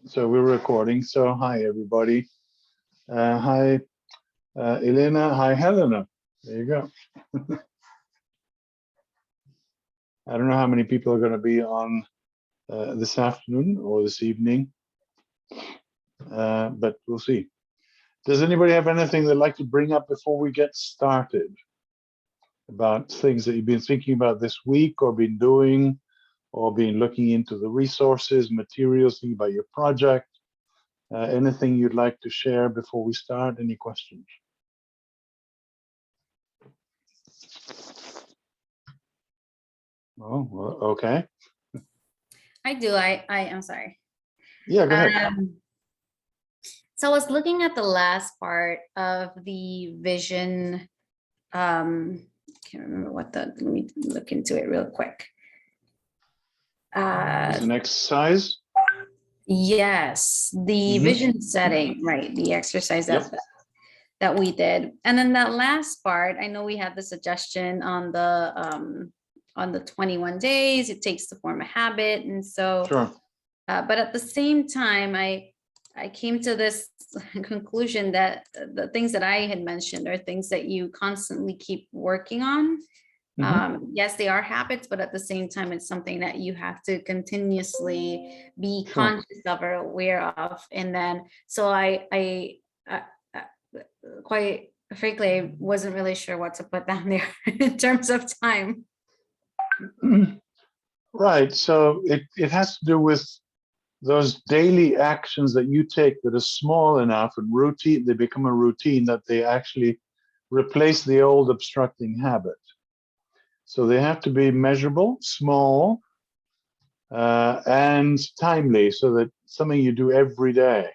So we're recording. So hi everybody. Hi Elena. Hi Helena. There you go. I don't know how many people are going to be on this afternoon or this evening, but we'll see. Does anybody have anything they'd like to bring up before we get started about things that you've been thinking about this week or been doing or been looking into the resources, materials, thinking about your project? Anything you'd like to share before we start? Any questions? Oh, well, okay. I do. I'm sorry. Yeah, go ahead. So I was looking at the last part of the vision. Can't remember what let me look into it real quick. Is an exercise? Yes, the vision setting, right? The exercise that we did. And then that last part, I know we had the suggestion on the 21 days, it takes to form a habit. And so, Sure. But at the same time, I came to this conclusion that the things that I had mentioned are things that you constantly keep working on. Yes, they are habits, but at the same time, it's something that you have to continuously be conscious of or aware of. And then, so I quite frankly, I wasn't really sure what to put down there in terms of time. Right. So it has to do with those daily actions that you take that are small enough and routine, they become a routine that they actually replace the old obstructing habit. So they have to be measurable, small, and timely, so that something you do every day,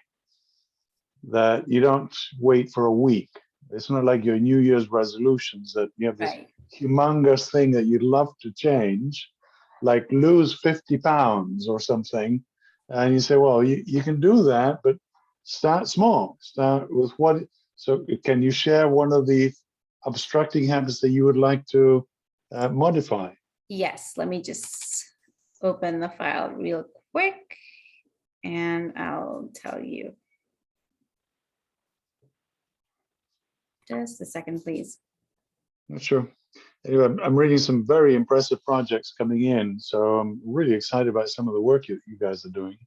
that you don't wait for a week. It's not like your New Year's resolutions that you have this humongous thing that you'd love to change, like lose 50 pounds or something. And you say, well, you can do that, but start small. Start with what. So can you share one of the obstructing habits that you would like to modify? Yes, let me just open the file real quick and I'll tell you. Just a second, please. Sure. Anyway, I'm reading some very impressive projects coming in, so I'm really excited about some of the work you guys are doing,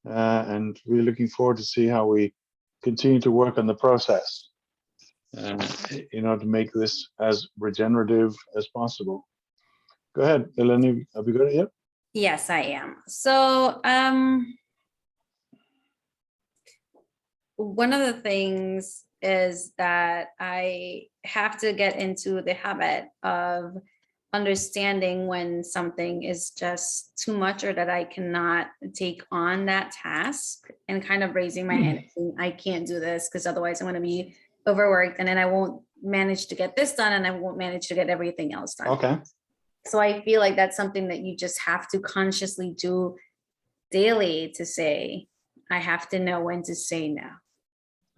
and really looking forward to see how we continue to work on the process in order to make this as regenerative as possible. Go ahead, Elena. Have you got it yet? Yes, I am. So one of the things is that I have to get into the habit of understanding when something is just too much or that I cannot take on that task, and kind of raising my hand and saying, I can't do this because otherwise I'm going to be overworked and then I won't manage to get this done and I won't manage to get everything else done. Okay. So I feel like that's something that you just have to consciously do daily, to say, I have to know when to say no.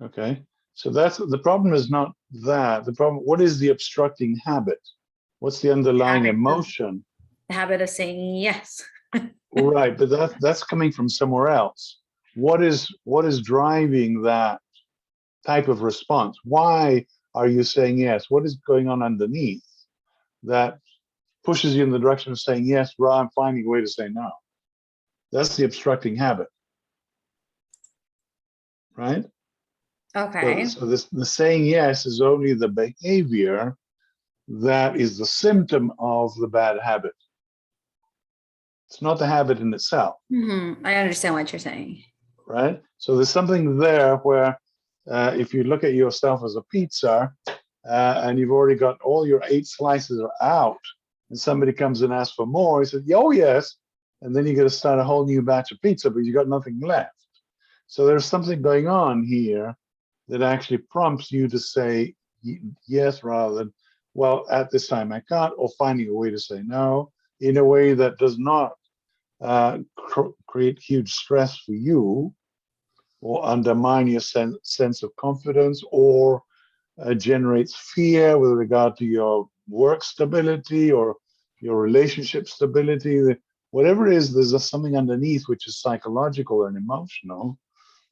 Okay. So that's the problem. Is not that the problem. What is the obstructing habit? What's the underlying emotion? The habit of saying yes. Right, but that's coming from somewhere else. What is driving that type of response? Why are you saying yes? What is going on underneath that pushes you in the direction of saying yes rather than finding a way to say no? That's the obstructing habit, right? Okay. So the saying yes is only the behavior that is the symptom of the bad habit. It's not the habit in itself. I understand what you're saying. Right? So there's something there where if you look at yourself as a pizza and you've already got all your 8 slices are out and somebody comes and asks for more, he says, oh, yes. And then you got to start a whole new batch of pizza, but you got nothing left. So there's something going on here that actually prompts you to say yes rather than, well, at this time I can't, or finding a way to say no in a way that does not create huge stress for you or undermine your sense of confidence, or generates fear with regard to your work stability or your relationship stability. whatever it is, there's something underneath which is psychological and emotional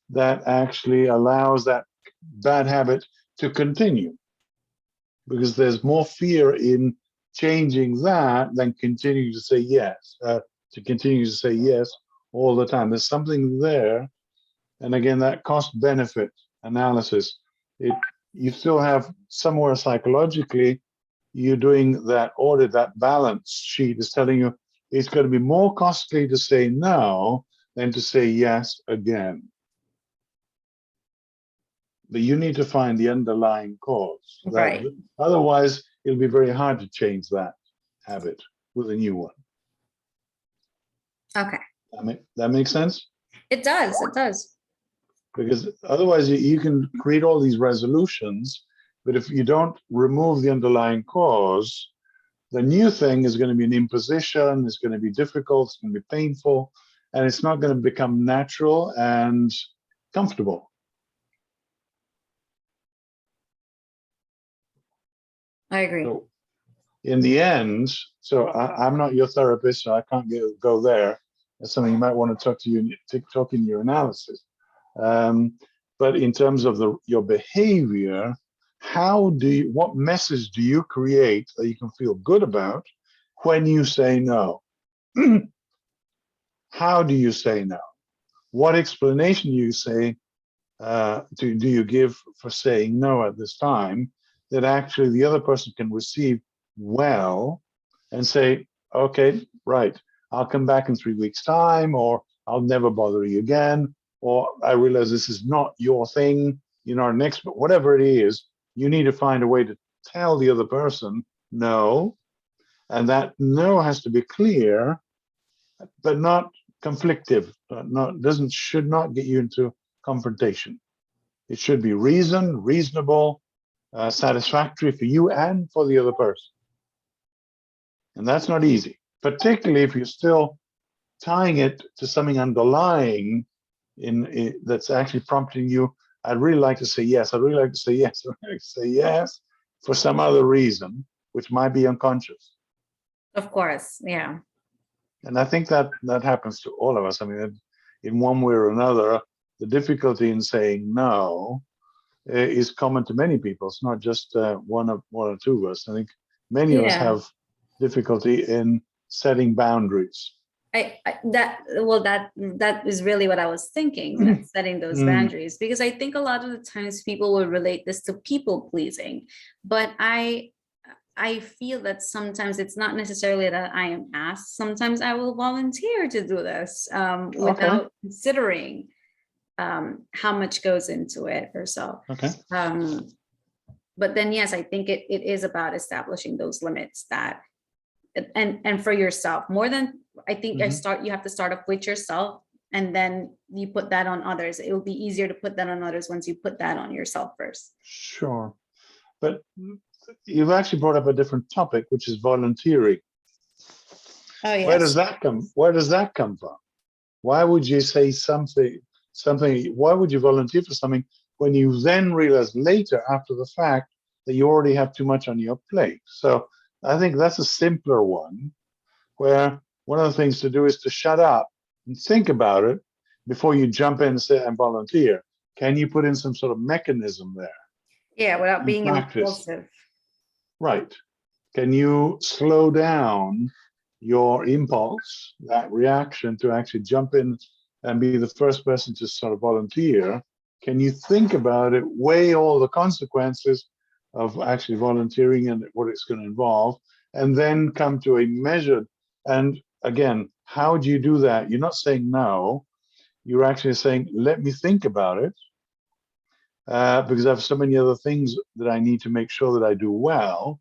that actually allows that bad habit to continue, because there's more fear in changing that than continuing to say yes, to continue to say yes all the time. There's something there. And again, that cost benefit analysis, you still have somewhere psychologically, you're doing that audit, that balance sheet is telling you it's going to be more costly to say no than to say yes again. But you need to find the underlying cause. Right. Otherwise, it'll be very hard to change that habit with a new one. Okay. That makes sense? It does. It does. Because otherwise you can create all these resolutions, but if you don't remove the underlying cause, the new thing is going to be an imposition, it's going to be difficult, it's going to be painful, and it's not going to become natural and comfortable. I agree. So in the end, I'm not your therapist, so I can't go there. That's something you might want to talk in your analysis. But in terms of your behavior, what message do you create that you can feel good about when you say no? How do you say no? What explanation do you say do you give for saying no at this time that actually the other person can receive well and say, okay, right, I'll come back in 3 weeks' time, or I'll never bother you again, or I realize this is not your thing, you're not an expert, whatever it is, you need to find a way to tell the other person no, and that no has to be clear, but not conflictive, should not get you into confrontation. It should be reasonable, satisfactory for you and for the other person. And that's not easy, particularly if you're still tying it to something underlying that's actually prompting you. I'd really like to say yes. I'd really like to say yes. I'd like to say yes for some other reason, which might be unconscious. Of course, yeah. And I think that happens to all of us. I mean, in one way or another, the difficulty in saying no is common to many people. It's not just one or two of us. I think many of us have difficulty in setting boundaries. That is really what I was thinking, setting those boundaries, because I think a lot of the times people will relate this to people pleasing, but I feel that sometimes it's not necessarily that I am asked. Sometimes I will volunteer to do this without considering how much goes into it or so. Okay. But then, yes, I think it is about establishing those limits that, and for yourself more than, I think you have to start off with yourself, and then you put that on others. It will be easier to put that on others once you put that on yourself first. Sure. But you've actually brought up a different topic, which is volunteering. Oh, yes. Where does that come from? Why would you say something, why would you volunteer for something when you then realize later after the fact that you already have too much on your plate? So I think that's a simpler one, where one of the things to do is to shut up and think about it before you jump in and say, I'm volunteer. Can you put in some sort of mechanism there? Yeah, without being impulsive. Right. Can you slow down your impulse, that reaction, to actually jump in and be the first person to sort of volunteer? Can you think about it, weigh all the consequences of actually volunteering and what it's going to involve, and then come to a measured, and again, how do you do that? You're not saying no, you're actually saying, let me think about it, because I have so many other things that I need to make sure that I do well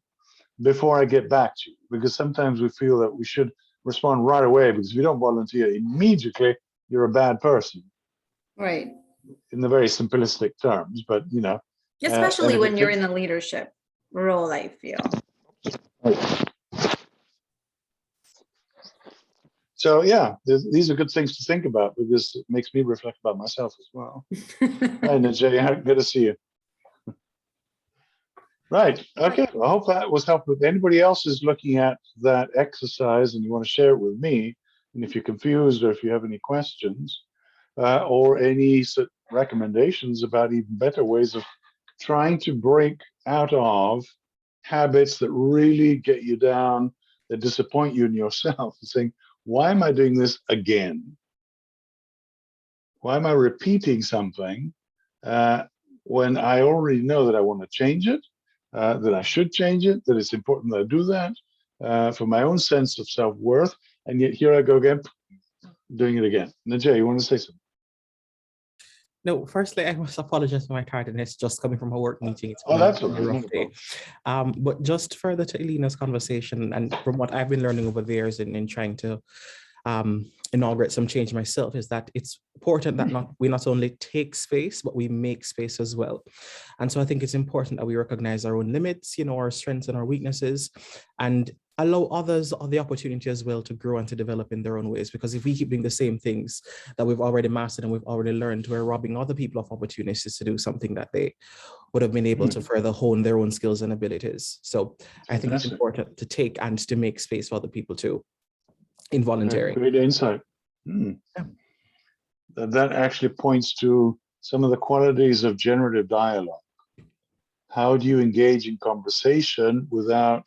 before I get back to you. Because sometimes we feel that we should respond right away, because if you don't volunteer immediately, you're a bad person. Right. In the very simplistic terms, but you know. Especially when you're in a leadership role, I feel. Right. So yeah, these are good things to think about, because it makes me reflect about myself as well. Hi, Najee, good to see you. Right. Okay. Well, I hope that was helpful. If anybody else is looking at that exercise and you want to share it with me, And if you're confused or if you have any questions or any recommendations about even better ways of trying to break out of habits that really get you down, that disappoint you in yourself, and saying, why am I doing this again? Why am I repeating something when I already know that I want to change it, that I should change it, that it's important that I do that for my own sense of self-worth, and yet here I go again, doing it again. Najee, you want to say something? No, firstly, I must apologize for my tardiness, just coming from a work meeting. It's Oh, been a that's okay. rough day. But just further to Elena's conversation, and from what I've been learning over the years in trying to inaugurate some change myself, is that it's important that we not only take space, but we make space as well. And so I think it's important that we recognize our own limits, you know, our strengths and our weaknesses, and allow others the opportunity as well to grow and to develop in their own ways. Because if we keep doing the same things that we've already mastered and we've already learned, we're robbing other people of opportunities to do something that they would have been able to further hone their own skills and abilities. So I think it's important to take and to make space for other people too, in volunteering. Great insight. Yeah. That actually points to some of the qualities of generative dialogue. How do you engage in conversation without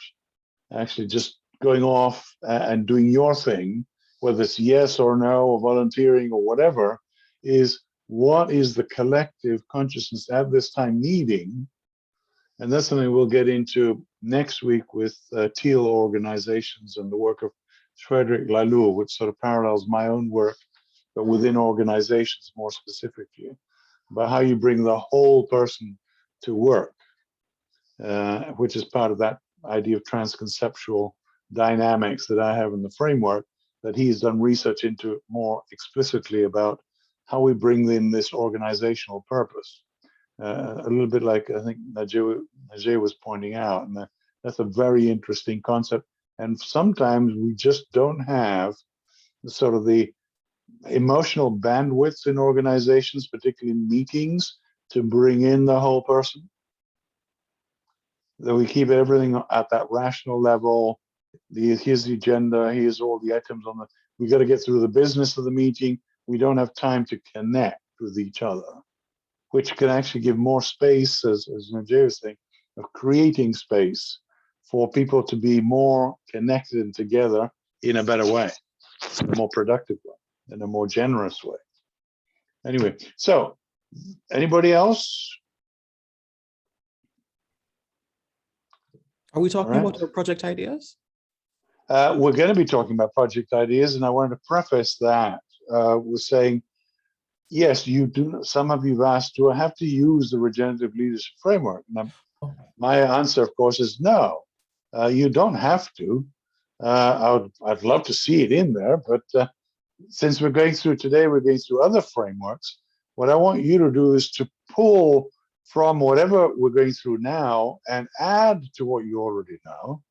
actually just going off and doing your thing, whether it's yes or no or volunteering or whatever, is what is the collective consciousness at this time needing? And that's something we'll get into next week with teal organizations and the work of Frederic Laloux, which sort of parallels my own work, but within organizations more specifically, about how you bring the whole person to work, which is part of that idea of transconceptual dynamics that I have in the framework that he's done research into more explicitly about how we bring in this organizational purpose. A little bit like I think Najee was pointing out, and that's a very interesting concept. And sometimes we just don't have sort of the emotional bandwidth in organizations, particularly in meetings, to bring in the whole person. That we keep everything at that rational level. Here's the agenda, here's all the items on the, we got to get through the business of the meeting. We don't have time to connect with each other, which can actually give more space, as Najee was saying, of creating space for people to be more connected and together in a better way, in a more productive way, in a more generous way. Anyway, so anybody else? Are we talking about our project ideas? We're going to be talking about project ideas, and I wanted to preface that with saying, yes, you do. Some of you've asked, do I have to use the regenerative leadership framework? Now, my answer, of course, is no. You don't have to. I'd love to see it in there, but since we're going through today, we're going through other frameworks. What I want you to do is to pull from whatever we're going through now and add to what you already know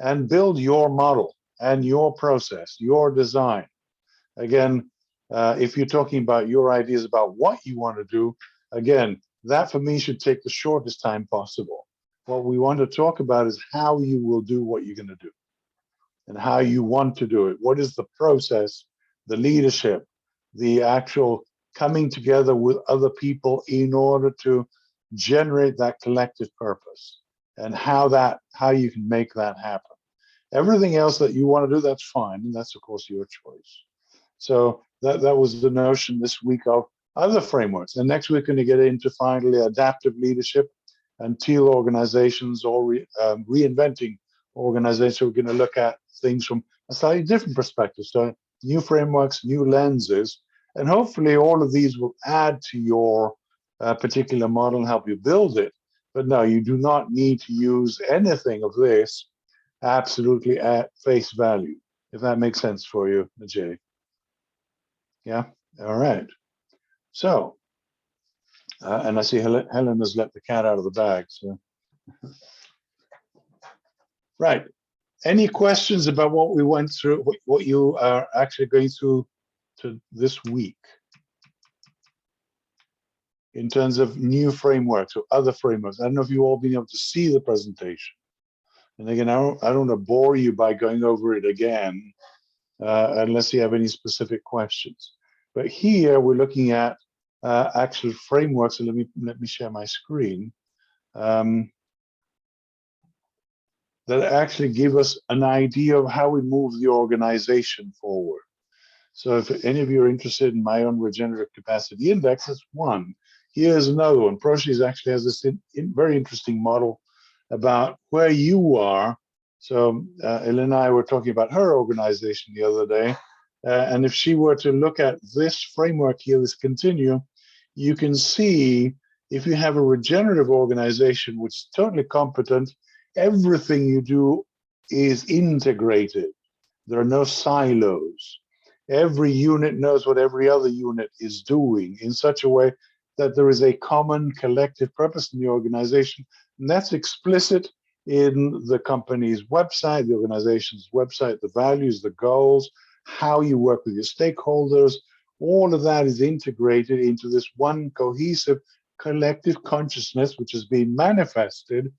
and build your model and your process, your design. Again, if you're talking about your ideas about what you want to do, again, that for me should take the shortest time possible. What we want to talk about is how you will do what you're going to do and how you want to do it. What is the process, the leadership, the actual coming together with other people in order to generate that collective purpose, and how you can make that happen. Everything else that you want to do, that's fine, and that's of course your choice. So that was the notion this week of other frameworks. And next we're going to get into finally adaptive leadership and teal organizations, or reinventing organizations. We're going to look at things from a slightly different perspective. So new frameworks, new lenses, and hopefully all of these will add to your particular model and help you build it. But no, you do not need to use anything of this absolutely at face value, if that makes sense for you, Najee. Yeah, all right. So, and I see Helen has let the cat out of the bag. So, right. Any questions about what we went through, what you are actually going through to this week in terms of new frameworks or other frameworks? I don't know if you've all been able to see the presentation. And again, I don't want to bore you by going over it again. unless you have any specific questions. But here we're looking at actual frameworks. So let me share my screen. That actually give us an idea of how we move the organization forward. So if any of you are interested in my own regenerative capacity index, that's one. Here's another one. ProSheets actually has this very interesting model about where you are. So Elena and I were talking about her organization the other day. And if she were to look at this framework here, this continuum, you can see if you have a regenerative organization which is totally competent, everything you do is integrated. There are no silos. Every unit knows what every other unit is doing in such a way that there is a common collective purpose in the organization. And that's explicit in the company's website, the organization's website, the values, the goals, how you work with your stakeholders. All of that is integrated into this one cohesive collective consciousness, which is being manifested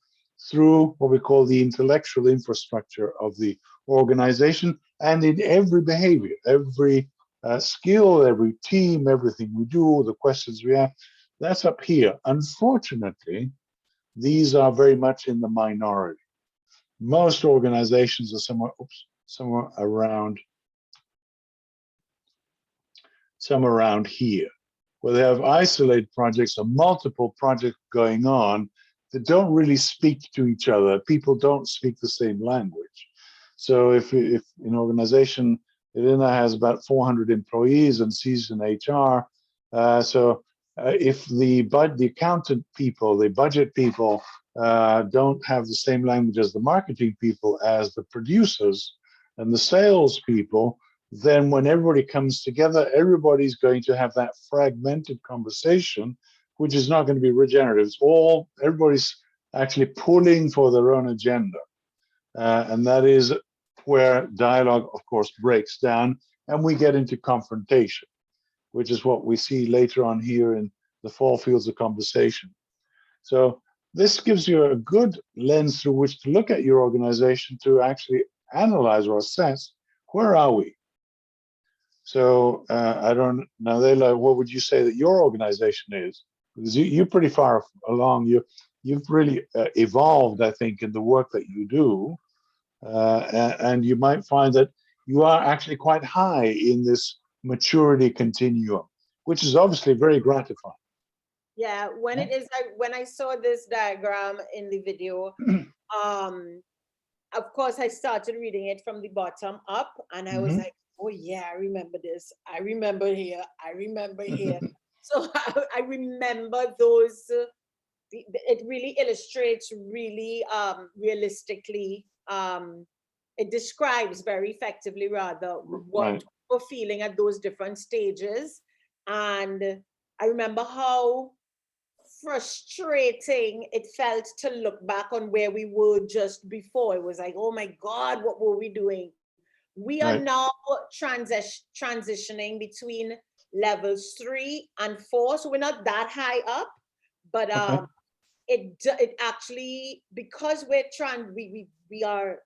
through what we call the intellectual infrastructure of the organization, and in every behavior, every skill, every team, everything we do, the questions we have, that's up here. Unfortunately, these are very much in the minority. Most organizations are somewhere around here, where they have isolated projects or multiple projects going on that don't really speak to each other. People don't speak the same language. So if an organization, Elena has about 400 employees and sees an HR, if the accountant people, the budget people don't have the same language as the marketing people, as the producers and the sales people, then when everybody comes together, everybody's going to have that fragmented conversation, which is not going to be regenerative. Everybody's actually pulling for their own agenda. And that is where dialogue, of course, breaks down and we get into confrontation, which is what we see later on here in the 4 fields of conversation. So this gives you a good lens through which to look at your organization to actually analyze or assess, where are we? So I don't know, Leila, what would you say that your organization is? Because you're pretty far along. You've really evolved, I think, in the work that you do. And you might find that you are actually quite high in this maturity continuum, which is obviously very gratifying. Yeah, when I saw this diagram in the video, of course I started reading it from the bottom up, and I was like, oh yeah, I remember this. I remember here. I remember here. So I remember those. It really illustrates really realistically. It describes very effectively rather what we're feeling at those different stages. And I remember how frustrating it felt to look back on where we were just before. It was like, oh my God, what were we doing? We are now transitioning between levels 3 and 4. So we're not that high up, but it actually, because we are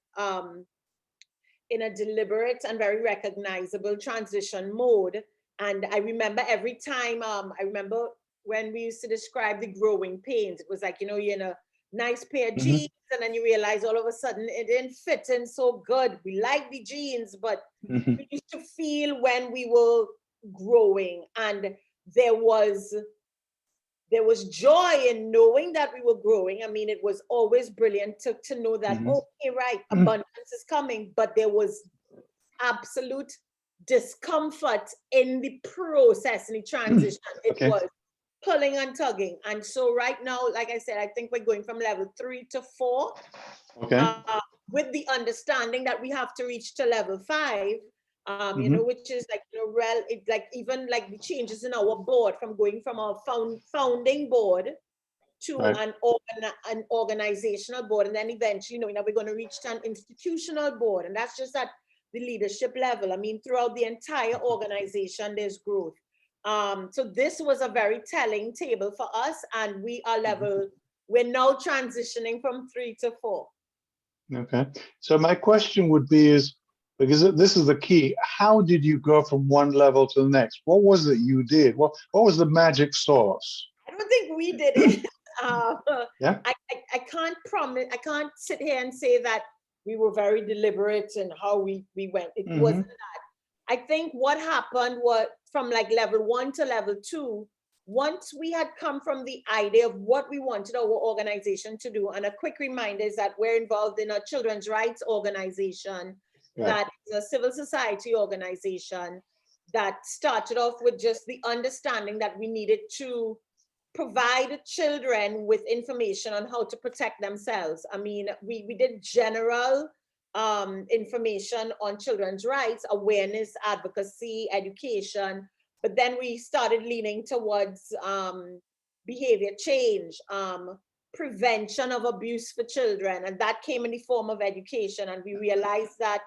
in a deliberate and very recognizable transition mode. And I remember every time, I remember when we used to describe the growing pains, it was like, you're in a nice pair of jeans, and then you realize all of a sudden it didn't fit in so good. We like the jeans, but we used to feel when we were growing, and there was joy in knowing that we were growing. I mean, it was always brilliant to know that, okay, right, abundance is coming, but there was absolute discomfort in the process, in the transition. It was pulling and tugging. And so right now, like I said, I think we're going from level 3 to 4, with the understanding that we have to reach to level 5, which is like, even like the changes in our board, from going from our founding board to an organizational board. And then eventually, we're going to reach to an institutional board. And that's just at the leadership level. I mean, throughout the entire organization, there's growth. So this was a very telling table for us, and we are we're now transitioning from 3 to 4. Okay, so my question would be Because this is the key. How did you go from one level to the next? What was it you did? What was the magic sauce? I don't think we did it. Yeah. I can't promise, I can't sit here and say that we were very deliberate in how we went. It wasn't that. I think what happened was from like level 1 to level 2, once we had come from the idea of what we wanted our organization to do, and a quick reminder is that we're involved in a children's rights organization, Right. that is a civil society organization that started off with just the understanding that we needed to provide children with information on how to protect themselves. I mean, we did general information on children's rights, awareness, advocacy, education, but then we started leaning towards behavior change, prevention of abuse for children, and that came in the form of education. And we realized that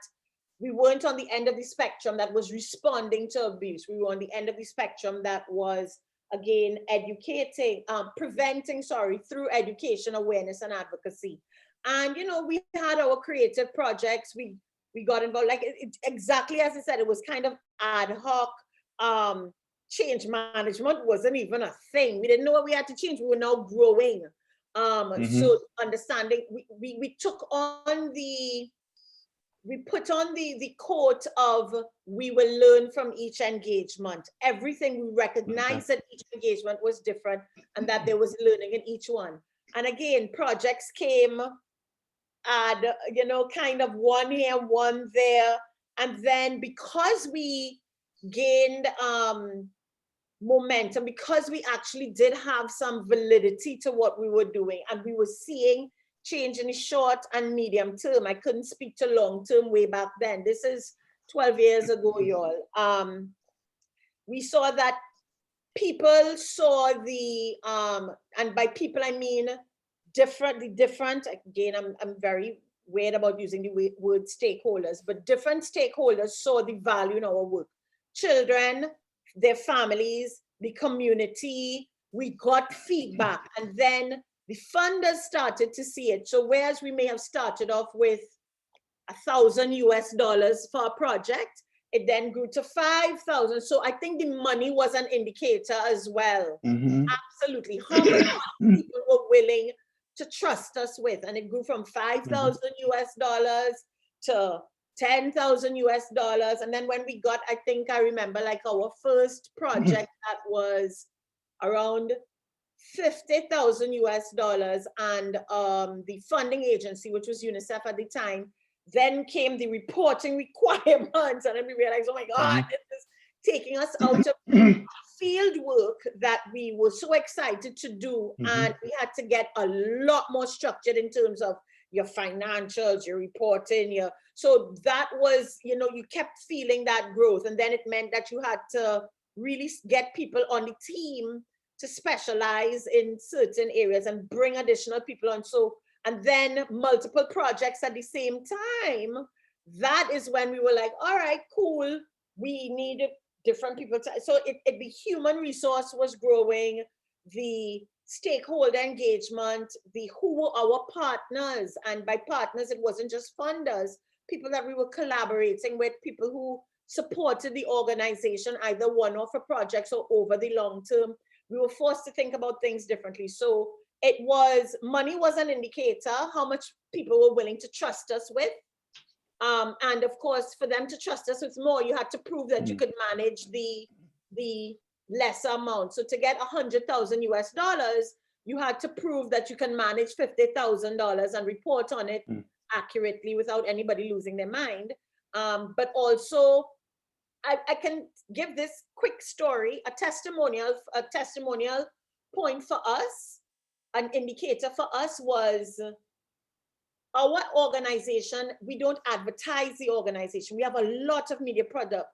we weren't on the end of the spectrum that was responding to abuse. We were on the end of the spectrum that was, again, educating, preventing, through education, awareness, and advocacy. And, you know, we had our creative projects. We got involved, like exactly as I said, it was kind of ad hoc. Change management wasn't even a thing. We didn't know what we had to change. We were now growing. So understanding, we took on we put on the coat of we will learn from each engagement. Everything we recognized that each engagement was different and that there was learning in each one. And again, projects came and, you know, kind of one here, one there. And then because we gained momentum, because we actually did have some validity to what we were doing, and we were seeing change in the short and medium term. I couldn't speak to long term way back then. This is 12 years ago, y'all. We saw that people saw the, and by people I mean different, again, I'm very weird about using the word stakeholders, but different stakeholders saw the value in our work. Children, their families, the community, we got feedback, and then the funders started to see it. So whereas we may have started off with $1,000 for a project, it then grew to 5,000. So I think the money was an indicator as well. Absolutely. How much people were willing to trust us with, and it grew from $5,000 to $10,000. And then when we got, I think I remember like our first project that was around $50,000, and the funding agency, which was UNICEF at the time, then came the reporting requirements, and then we realized, oh my God, this is taking us out of field work that we were so excited to do, and we had to get a lot more structured in terms of your financials, your reporting, so that was, you know, you kept feeling that growth, and then it meant that you had to really get people on the team to specialize in certain areas and bring additional people on. So, and then multiple projects at the same time. That is when we were like, all right, cool. We needed different people. So the human resource was growing, the stakeholder engagement, who were our partners. And by partners, it wasn't just funders, people that we were collaborating with, people who supported the organization, either one-off projects or over the long term. We were forced to think about things differently. So it was, money was an indicator, how much people were willing to trust us with. And of course, for them to trust us with more, you had to prove that you could manage the lesser amount. So to get $100,000, you had to prove that you can manage $50,000 and report on it accurately without anybody losing their mind. But also, I can give this quick story, a testimonial point for us, an indicator for us was our organization. We don't advertise the organization. We have a lot of media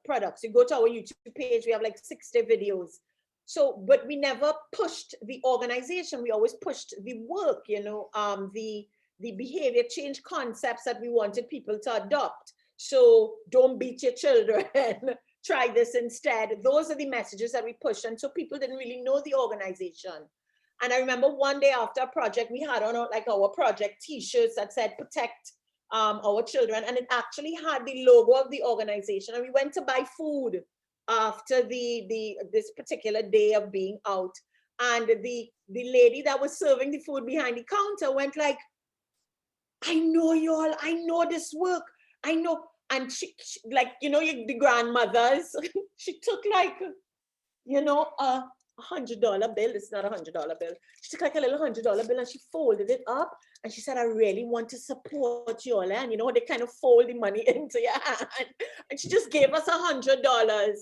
products. You go to our YouTube page, we have like 60 videos. So, but we never pushed the organization. We always pushed the work, you know, the behavior change concepts that we wanted people to adopt. So don't beat your children, try this instead. Those are the messages that we push. And so people didn't really know the organization. And I remember one day after a project, we had on like our project t-shirts that said protect our children, and it actually had the logo of the organization. And we went to buy food after this particular day of being out. And the lady that was serving the food behind the counter went like, I know y'all, I know this work, I know. And she like, you know, the grandmothers, she took like, you know, a $100 bill. It's not a $100 bill. She took like a little $100 bill and she folded it up. And she said, I really want to support you all. And you know, they kind of fold the money into your hand. And she just gave us $100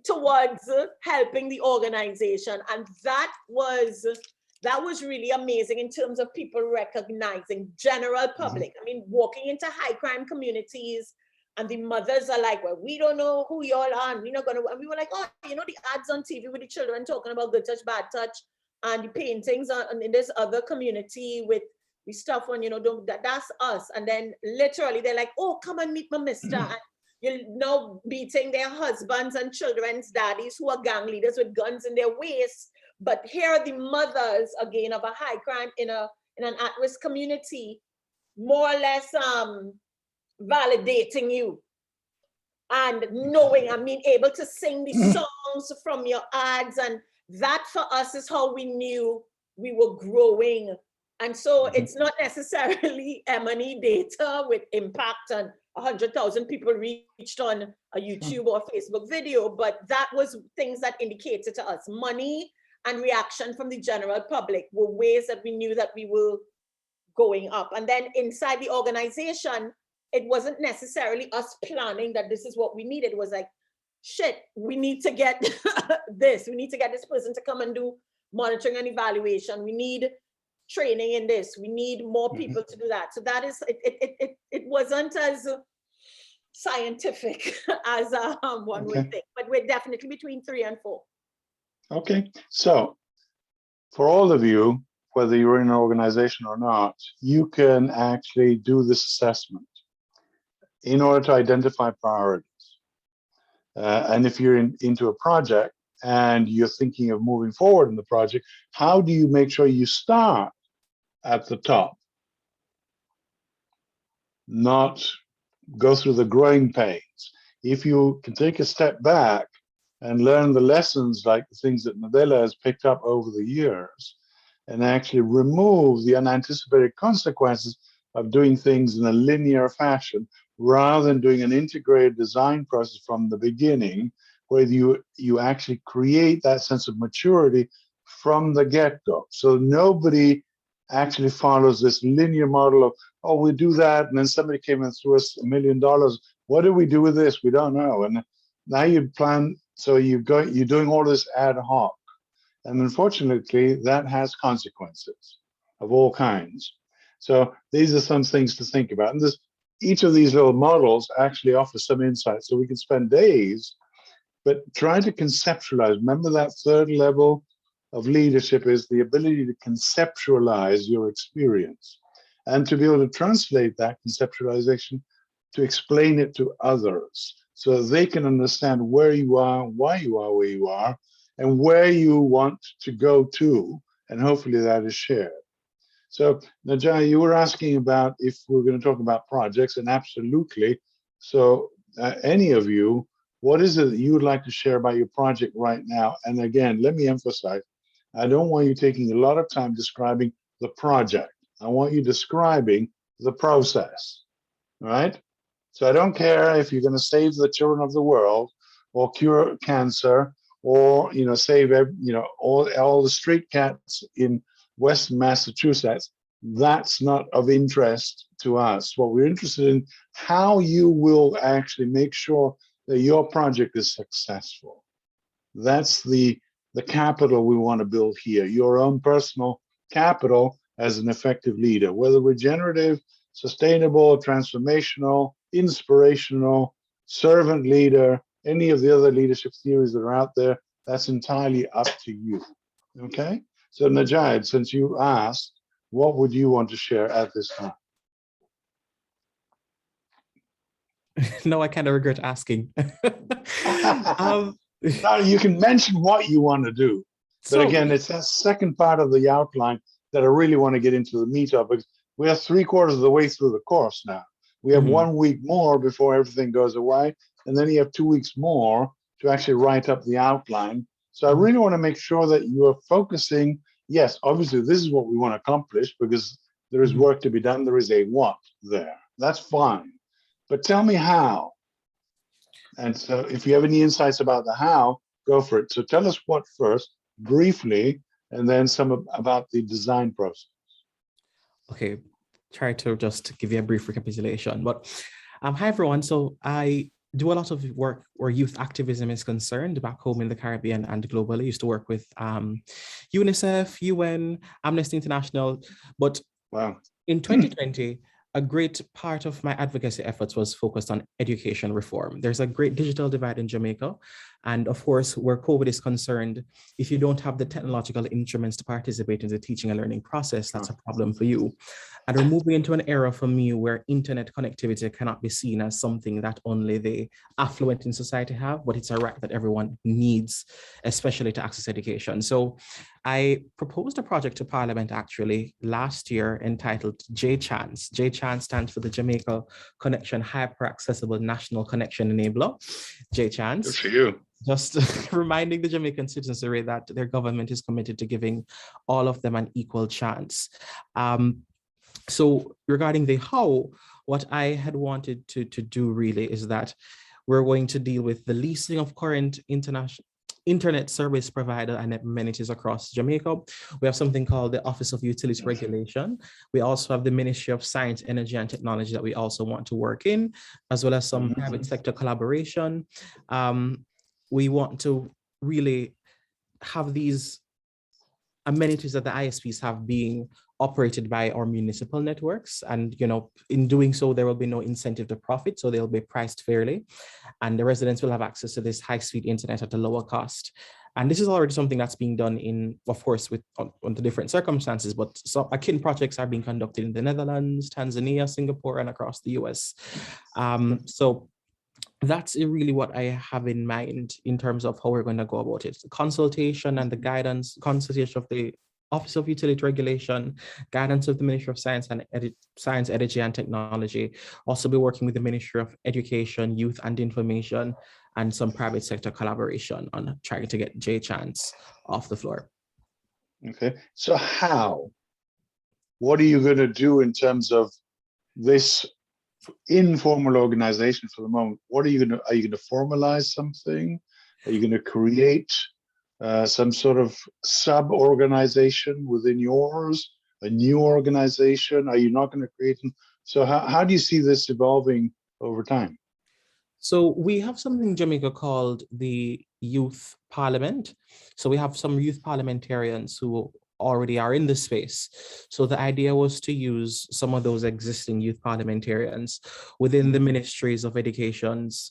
towards helping the organization. And that was really amazing in terms of people recognizing general public. I mean, walking into high crime communities, and the mothers are like, well, we don't know who y'all are, and we're not gonna, and we were like, oh, you know, the ads on TV with the children talking about good touch, bad touch, and the paintings in this other community with the stuff on, you know, that's us. And then literally they're like, oh, come and meet my mister. And you're now beating their husbands and children's daddies who are gang leaders with guns in their waists. But here are the mothers, again, of a high crime in an at-risk community, more or less validating you and knowing, I mean, able to sing the songs from your ads. And that for us is how we knew we were growing. And so it's not necessarily M&E data with impact and 100,000 people reached on a YouTube or Facebook video, but that was things that indicated to us money and reaction from the general public were ways that we knew that we were going up. And then inside the organization, it wasn't necessarily us planning that this is what we needed. It was like, shit, we need to get this. We need to get this person to come and do monitoring and evaluation. We need training in this. We need more people to do that. So that is, it wasn't as scientific as one would think, but we're definitely between 3 and 4. Okay, so for all of you, whether you're in an organization or not, you can actually do this assessment in order to identify priorities. And if you're into a project and you're thinking of moving forward in the project, how do you make sure you start at the top? Not go through the growing pains. If you can take a step back and learn the lessons, like the things that Nadella has picked up over the years, and actually remove the unanticipated consequences of doing things in a linear fashion, rather than doing an integrated design process from the beginning, where you actually create that sense of maturity from the get-go. So nobody actually follows this linear model of, oh, we do that, and then somebody came and threw us $1 million. What do we do with this? We don't know. And now you plan, so you're doing all this ad hoc. And unfortunately, that has consequences of all kinds. So these are some things to think about. And each of these little models actually offers some insight. So we can spend days, but trying to conceptualize. Remember that third level of leadership is the ability to conceptualize your experience and to be able to translate that conceptualization to explain it to others so they can understand where you are, why you are where you are, and where you want to go to, and hopefully that is shared. So, Najah, you were asking about if we're going to talk about projects, and absolutely. So, any of you, what is it that you would like to share about your project right now? And again, let me emphasize, I don't want you taking a lot of time describing the project. I want you describing the process, right? So I don't care if you're going to save the children of the world, or cure cancer, or save all the street cats in Western Massachusetts. That's not of interest to us. What we're interested in, how you will actually make sure that your project is successful. That's the capital we want to build here, your own personal capital as an effective leader, whether regenerative, sustainable, transformational, inspirational, servant leader, any of the other leadership theories that are out there, that's entirely up to you. Okay? So Najad, since you asked, what would you want to share at this time? No, I kind of regret asking. Now you can mention what you want to do, but again, it's that second part of the outline that I really want to get into the meat of, because we are 3/4 of the way through the course now. We have Mhm. 1 week more before everything goes away, and then you have 2 weeks more to actually write up the outline. So I Mhm. really want to make sure that you are focusing. Yes, obviously, this is what we want to accomplish because there is Mhm. work to be done. There is a what there. That's fine. But tell me how. And so if you have any insights about the how, go for it. So tell us what first, briefly, and then some about the design process. Okay, try to just give you a brief recapitulation. But hi everyone. So I do a lot of work where youth activism is concerned back home in the Caribbean and globally. I used to work with UNICEF, UN, Amnesty International. But Wow. in 2020, a great part of my advocacy efforts was focused on education reform. There's a great digital divide in Jamaica. And of course, where COVID is concerned, if you don't have the technological instruments to participate in the teaching and learning process, that's a problem for you. And we're moving into an era for me where internet connectivity cannot be seen as something that only the affluent in society have, but it's a right that everyone needs, especially to access education. So I proposed a project to Parliament actually last year entitled J-Chance. J-Chance stands for the Jamaica Connection Hyper Accessible National Connection Enabler, J-Chance. Good for you. Just reminding the Jamaican citizenry that their government is committed to giving all of them an equal chance. So regarding the how, what I had wanted to do really is that we're going to deal with the leasing of current internet service provider and amenities across Jamaica. We have something called the Office of Utility Regulation. We also have the Ministry of Science, Energy and Technology that we also want to work in, as well as some private sector collaboration. We want to really have these amenities that the ISPs have being operated by our municipal networks. And, in doing so, there will be no incentive to profit. So they'll be priced fairly. And the residents will have access to this high-speed internet at a lower cost. And this is already something that's being done in, of course, on the different circumstances, but some akin projects are being conducted in the Netherlands, Tanzania, Singapore, and across the US. So that's really what I have in mind in terms of how we're going to go about it. The consultation and the guidance, consultation of the Office of Utility Regulation, guidance of the Ministry of Science, Energy and Technology. Also be working with the Ministry of Education, Youth and Information, and some private sector collaboration on trying to get J-Chance off the floor. Okay, so how? What are you going to do in terms of this informal organization for the moment? What are you going to formalize something? Are you going to create some sort of sub-organization within yours, a new organization? Are you not going to create them? So how do you see this evolving over time? So we have something in Jamaica called the Youth Parliament. So we have some youth parliamentarians who already are in the space. So the idea was to use some of those existing youth parliamentarians within the ministries of education's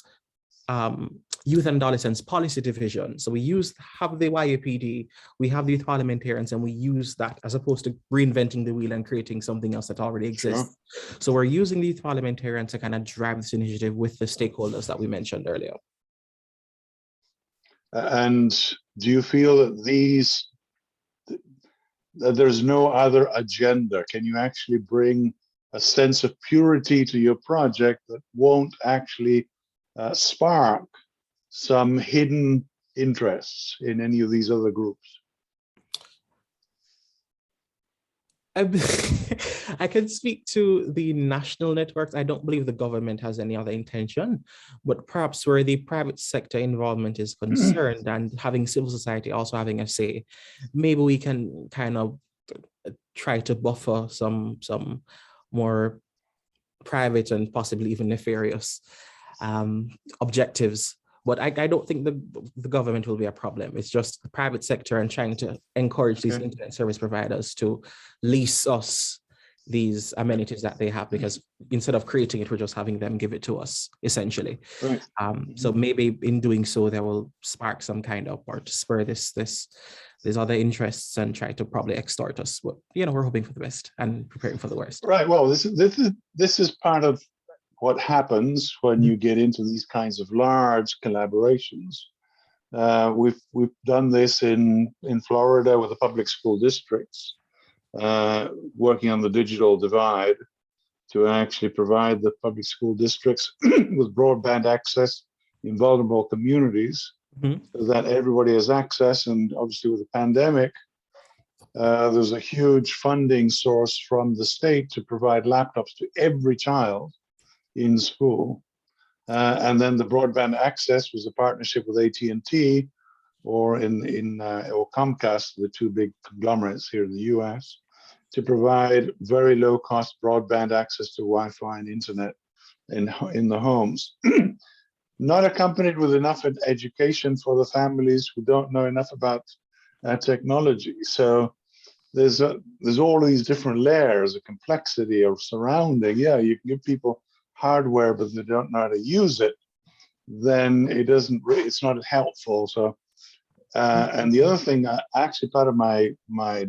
youth and adolescents policy division. So we have the YUPD, we have the youth parliamentarians, and we use that as opposed to reinventing the wheel and creating something else that already exists. Sure. So we're using the youth parliamentarians to kind of drive this initiative with the stakeholders that we mentioned earlier. And do you feel that that there's no other agenda? Can you actually bring a sense of purity to your project that won't actually spark some hidden interests in any of these other groups? I can speak to the national networks. I don't believe the government has any other intention, but perhaps where the private sector involvement is concerned and having civil society also having a say, maybe we can kind of try to buffer some more private and possibly even nefarious objectives. But I don't think the government will be a problem. It's just the private sector and trying to encourage these internet service providers to lease us these amenities that they have, because instead of creating it, we're just having them give it to us, essentially. Right. So maybe in doing so, they will spark some kind of, or to spur these other interests and try to probably extort us. But we're hoping for the best and preparing for the worst. Right. Well, this is part of what happens when you get into these kinds of large collaborations. We've done this in Florida with the public school districts, working on the digital divide. to actually provide the public school districts with broadband access in vulnerable communities Mhm. so that everybody has access. And obviously with the pandemic, there's a huge funding source from the state to provide laptops to every child in school. And then the broadband access was a partnership with AT&T or or Comcast, the two big conglomerates here in the US, to provide very low cost broadband access to Wi-Fi and internet in the homes. Not accompanied with enough education for the families who don't know enough about technology. So there's all these different layers of complexity of surrounding. Yeah, you can give people hardware, but they don't know how to use it, then it's not helpful. So, and the other thing, actually part of my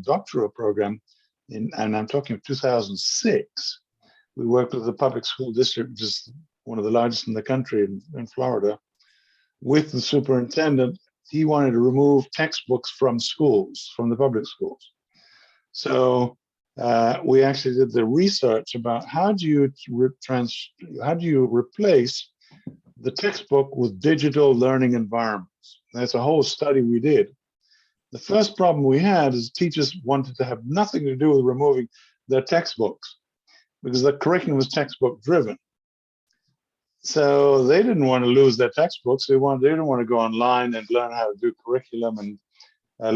doctoral program, and I'm talking of 2006, we worked with the public school district, which is one of the largest in the country in Florida, with the superintendent. He wanted to remove textbooks from schools, from the public schools. So we actually did the research about how do you replace the textbook with digital learning environments. That's a whole study we did. The first problem we had is teachers wanted to have nothing to do with removing their textbooks because the curriculum was textbook driven. So they didn't want to lose their textbooks. They didn't want to go online and learn how to do curriculum and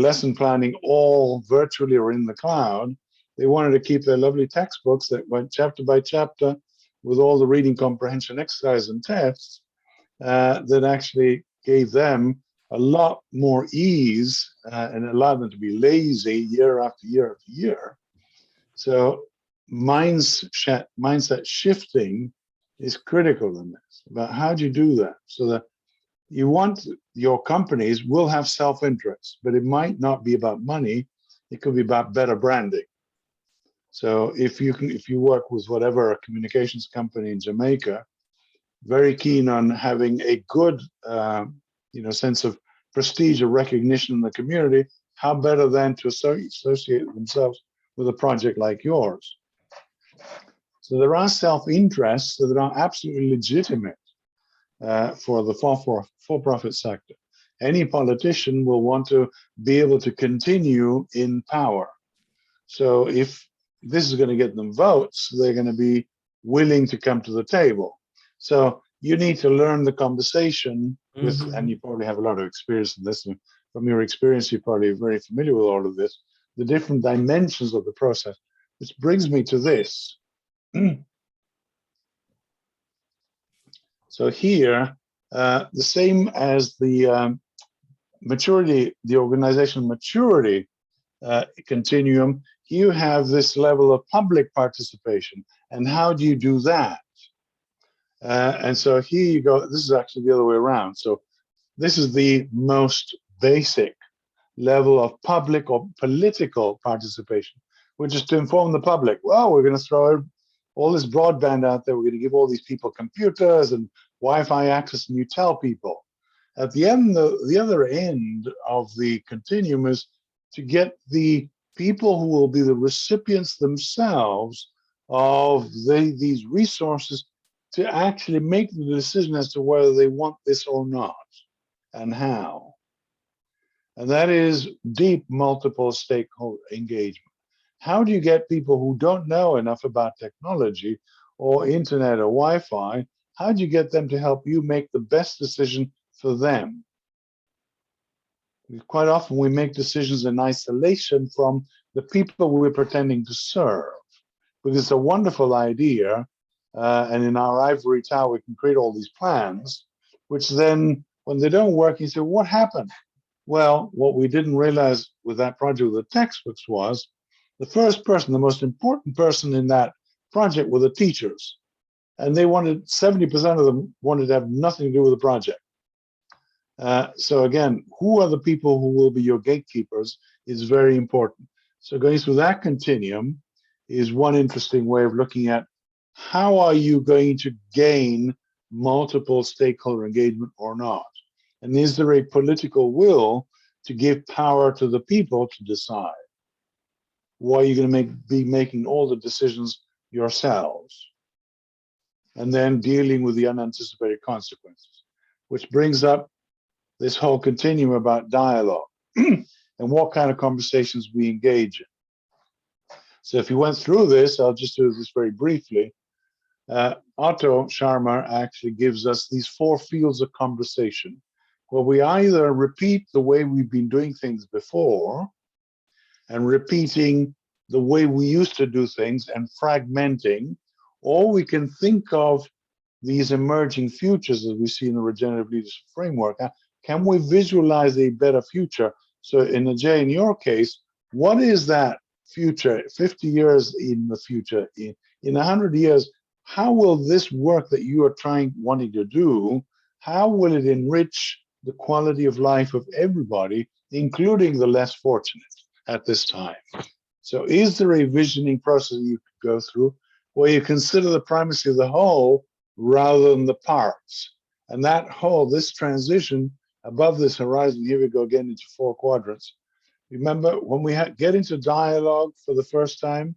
lesson planning all virtually or in the cloud. They wanted to keep their lovely textbooks that went chapter by chapter with all the reading comprehension exercises and tests that actually gave them a lot more ease and allowed them to be lazy year after year after year. So mindset shifting is critical in this, about how do you do that? So that you want your companies will have self-interest, but it might not be about money. It could be about better branding. So if you work with whatever a communications company in Jamaica, very keen on having a good, sense of prestige or recognition in the community, how better than to associate themselves with a project like yours? So there are self-interests that are absolutely legitimate for the for-profit sector. Any politician will want to be able to continue in power. So if this is going to get them votes, they're going to be willing to come to the table. So you need to learn the conversation with, and you probably have a lot of experience in this. From your experience, you're probably very familiar with all of this, the different dimensions of the process, which brings me to this. So here, the same as the maturity, the organizational maturity continuum, you have this level of public participation. And how do you do that? And so here you go. This is actually the other way around. So this is the most basic level of public or political participation, which is to inform the public. Well, we're going to throw all this broadband out there. We're going to give all these people computers and Wi-Fi access, and you tell people. At the end, the other end of the continuum is to get the people who will be the recipients themselves of these resources to actually make the decision as to whether they want this or not and how. And that is deep multiple stakeholder engagement. How do you get people who don't know enough about technology or internet or Wi-Fi, how do you get them to help you make the best decision for them? Quite often we make decisions in isolation from the people we're pretending to serve, because it's a wonderful idea. And in our ivory tower, we can create all these plans, which then when they don't work, you say, what happened? Well, what we didn't realize with that project with the textbooks was the first person, the most important person in that project were the teachers. And they wanted, 70% of them wanted to have nothing to do with the project. So again, who are the people who will be your gatekeepers is very important. So going through that continuum is one interesting way of looking at how are you going to gain multiple stakeholder engagement or not? And is there a political will to give power to the people to decide? Why are you going to be making all the decisions yourselves? and then dealing with the unanticipated consequences, which brings up this whole continuum about dialogue and what kind of conversations we engage in. So if you went through this, I'll just do this very briefly. Otto Scharmer actually gives us these 4 fields of conversation where we either repeat the way we've been doing things before and repeating the way we used to do things and fragmenting, or we can think of these emerging futures as we see in the regenerative leadership framework. Can we visualize a better future? So Jay, in your case, what is that future, 50 years in the future, in 100 years, how will this work that you are wanting to do, how will it enrich the quality of life of everybody, including the less fortunate at this time? So is there a visioning process you could go through where you consider the primacy of the whole rather than the parts? And that whole, this transition above this horizon, here we go again into 4 quadrants. Remember when we get into dialogue for the first time,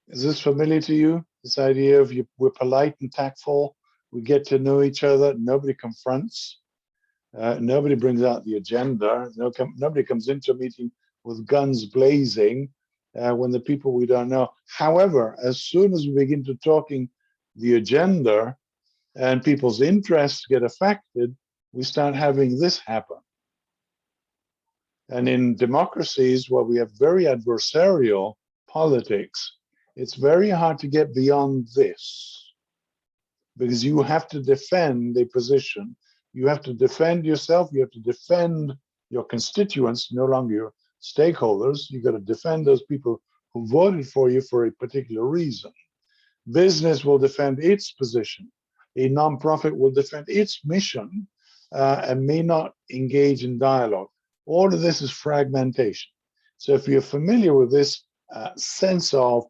is this familiar to you? This idea of we're polite and tactful, we get to know each other, nobody confronts, nobody brings out the agenda, nobody comes into a meeting with guns blazing when the people we don't know. However, as soon as we begin to talking the agenda and people's interests get affected, we start having this happen. And in democracies where we have very adversarial politics, it's very hard to get beyond this because you have to defend a position. You have to defend yourself. You have to defend your constituents, no longer your stakeholders. You got to defend those people who voted for you for a particular reason. Business will defend its position. A nonprofit will defend its mission and may not engage in dialogue. All of this is fragmentation. So if you're familiar with this sense of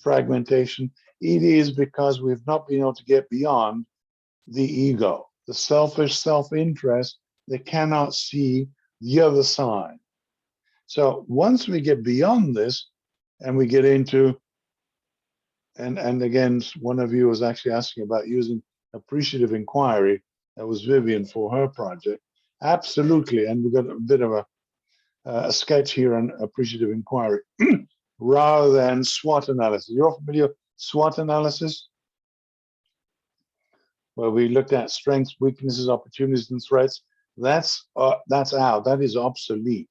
fragmentation, it is because we've not been able to get beyond the ego, the selfish self-interest that cannot see the other side. So once we get beyond this and we get into, and again, one of you was actually asking about using appreciative inquiry. That was Vivian for her project. Absolutely, and we've got a bit of a sketch here on appreciative inquiry rather than SWOT analysis. You're familiar with SWOT analysis? Where we looked at strengths, weaknesses, opportunities, and threats. That's out. That is obsolete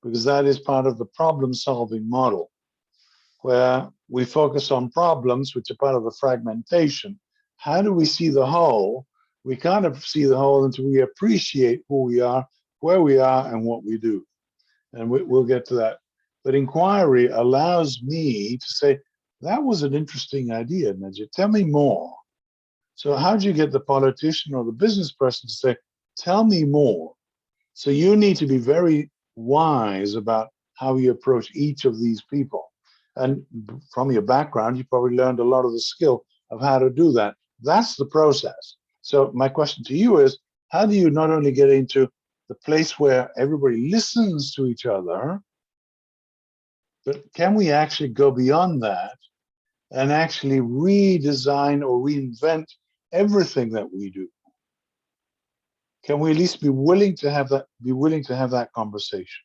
because that is part of the problem-solving model, where we focus on problems, which are part of the fragmentation. How do we see the whole? We can't see the whole until we appreciate who we are, where we are, and what we do. And we'll get to that. But inquiry allows me to say, that was an interesting idea, Najib. Tell me more. So how do you get the politician or the business person to say, tell me more? So you need to be very wise about how you approach each of these people. And from your background, you probably learned a lot of the skill of how to do that. That's the process. So my question to you is, how do you not only get into the place where everybody listens to each other, but can we actually go beyond that and actually redesign or reinvent everything that we do? Can we at least be willing to have that conversation?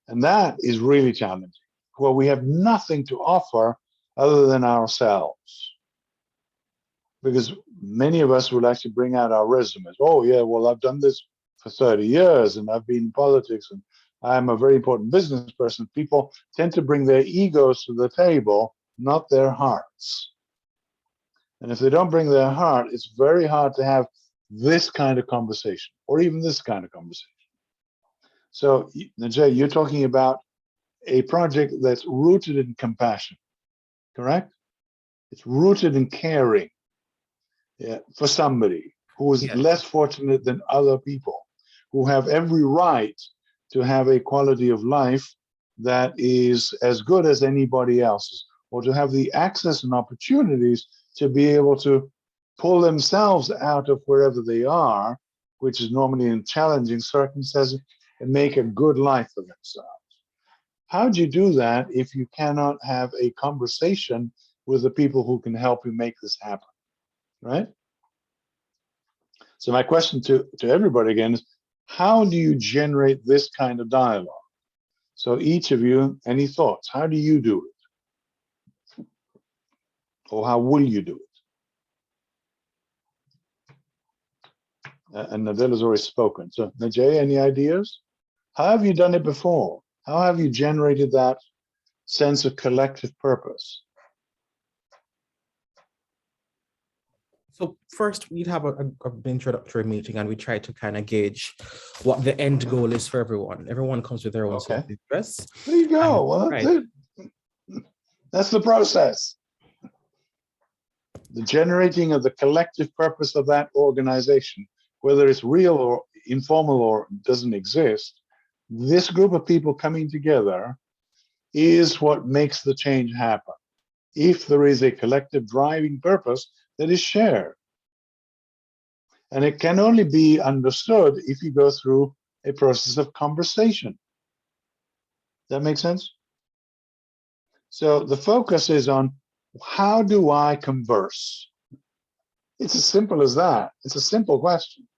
And that is really challenging, where we have nothing to offer other than ourselves. Because many of us will actually bring out our resumes. Oh yeah, well, I've done this for 30 years and I've been in politics and I'm a very important business person. People tend to bring their egos to the table, not their hearts. And if they don't bring their heart, it's very hard to have this kind of conversation or even this kind of conversation. So Najee, you're talking about a project that's rooted in compassion, correct? It's rooted in caring for somebody who is less fortunate than other people, who have every right to have a quality of life that is as good as anybody else's, or to have the access and opportunities to be able to pull themselves out of wherever they are, which is normally in challenging circumstances, and make a good life for themselves. How do you do that if you cannot have a conversation with the people who can help you make this happen, right? So my question to everybody again is, how do you generate this kind of dialogue? So each of you, any thoughts? How do you do it? Or how will you do it? And Nadella has already spoken. So Najee, any ideas? How have you done it before? How have you generated that sense of collective purpose? So first, we'd have an introductory meeting, and we try to kind of gauge what the end goal is for everyone. Everyone comes with their own self-interest. There you go. Well, that's it. That's the process. The generating of the collective purpose of that organization, whether it's real or informal or doesn't exist, this group of people coming together is what makes the change happen. If there is a collective driving purpose that is shared. And it can only be understood if you go through a process of conversation. That make sense? So the focus is on, how do I converse? It's as simple as that. It's a simple question.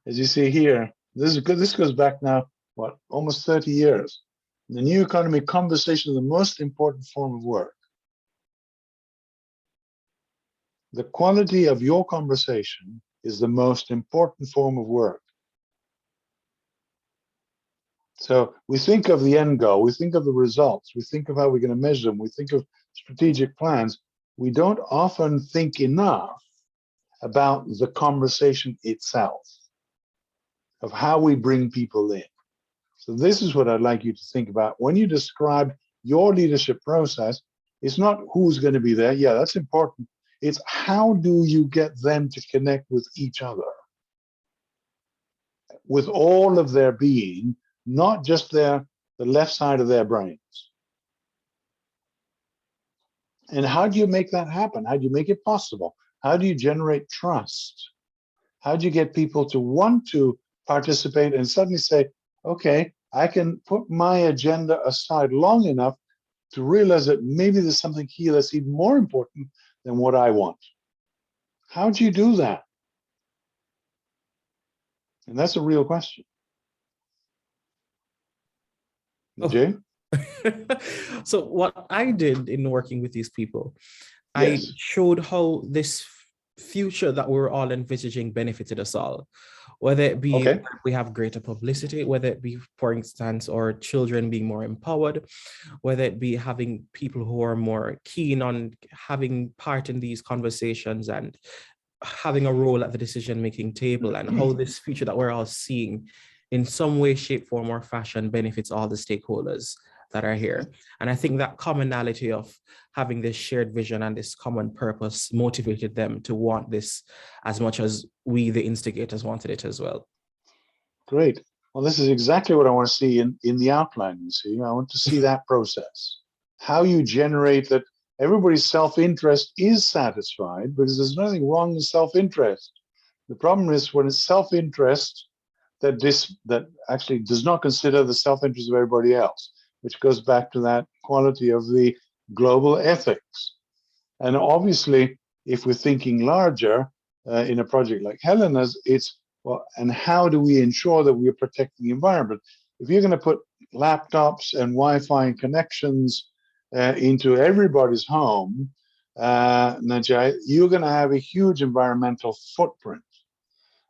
As you see here, this goes back now, what, almost 30 years. In the new economy, conversation is the most important form of work. The quality of your conversation is the most important form of work. So we think of the end goal, we think of the results, we think of how we're going to measure them, we think of strategic plans. We don't often think enough about the conversation itself, of how we bring people in. So this is what I'd like you to think about. When you describe your leadership process, it's not who's going to be there. Yeah, that's important. It's how do you get them to connect with each other, with all of their being, not just the left side of their brains. And how do you make that happen? How do you make it possible? How do you generate trust? How do you get people to want to participate and suddenly say, okay, I can put my agenda aside long enough to realize that maybe there's something here that's even more important than what I want. How do you do that? And that's a real question. Jay? So what I did in working with these people, Yes. I showed how this future that we're all envisaging benefited us all. Whether it be we have greater publicity, whether it be, for instance, our children being more empowered, whether it be having people who are more keen on having part in these conversations and having a role at the decision-making table, and how this future that we're all seeing in some way, shape, form, or fashion benefits all the stakeholders that are here. And I think that commonality of having this shared vision and this common purpose motivated them to want this as much as we, the instigators, wanted it as well. Great. Well, this is exactly what I want to see in the outline. You see, I want to see that process. How you generate that everybody's self-interest is satisfied, because there's nothing wrong with self-interest. The problem is when it's self-interest that actually does not consider the self-interest of everybody else, which goes back to that quality of the global ethics. And obviously, if we're thinking larger in a project like Helena's, it's, well, and how do we ensure that we're protecting the environment? If you're going to put laptops and Wi-Fi and connections into everybody's home, Najai, you're going to have a huge environmental footprint.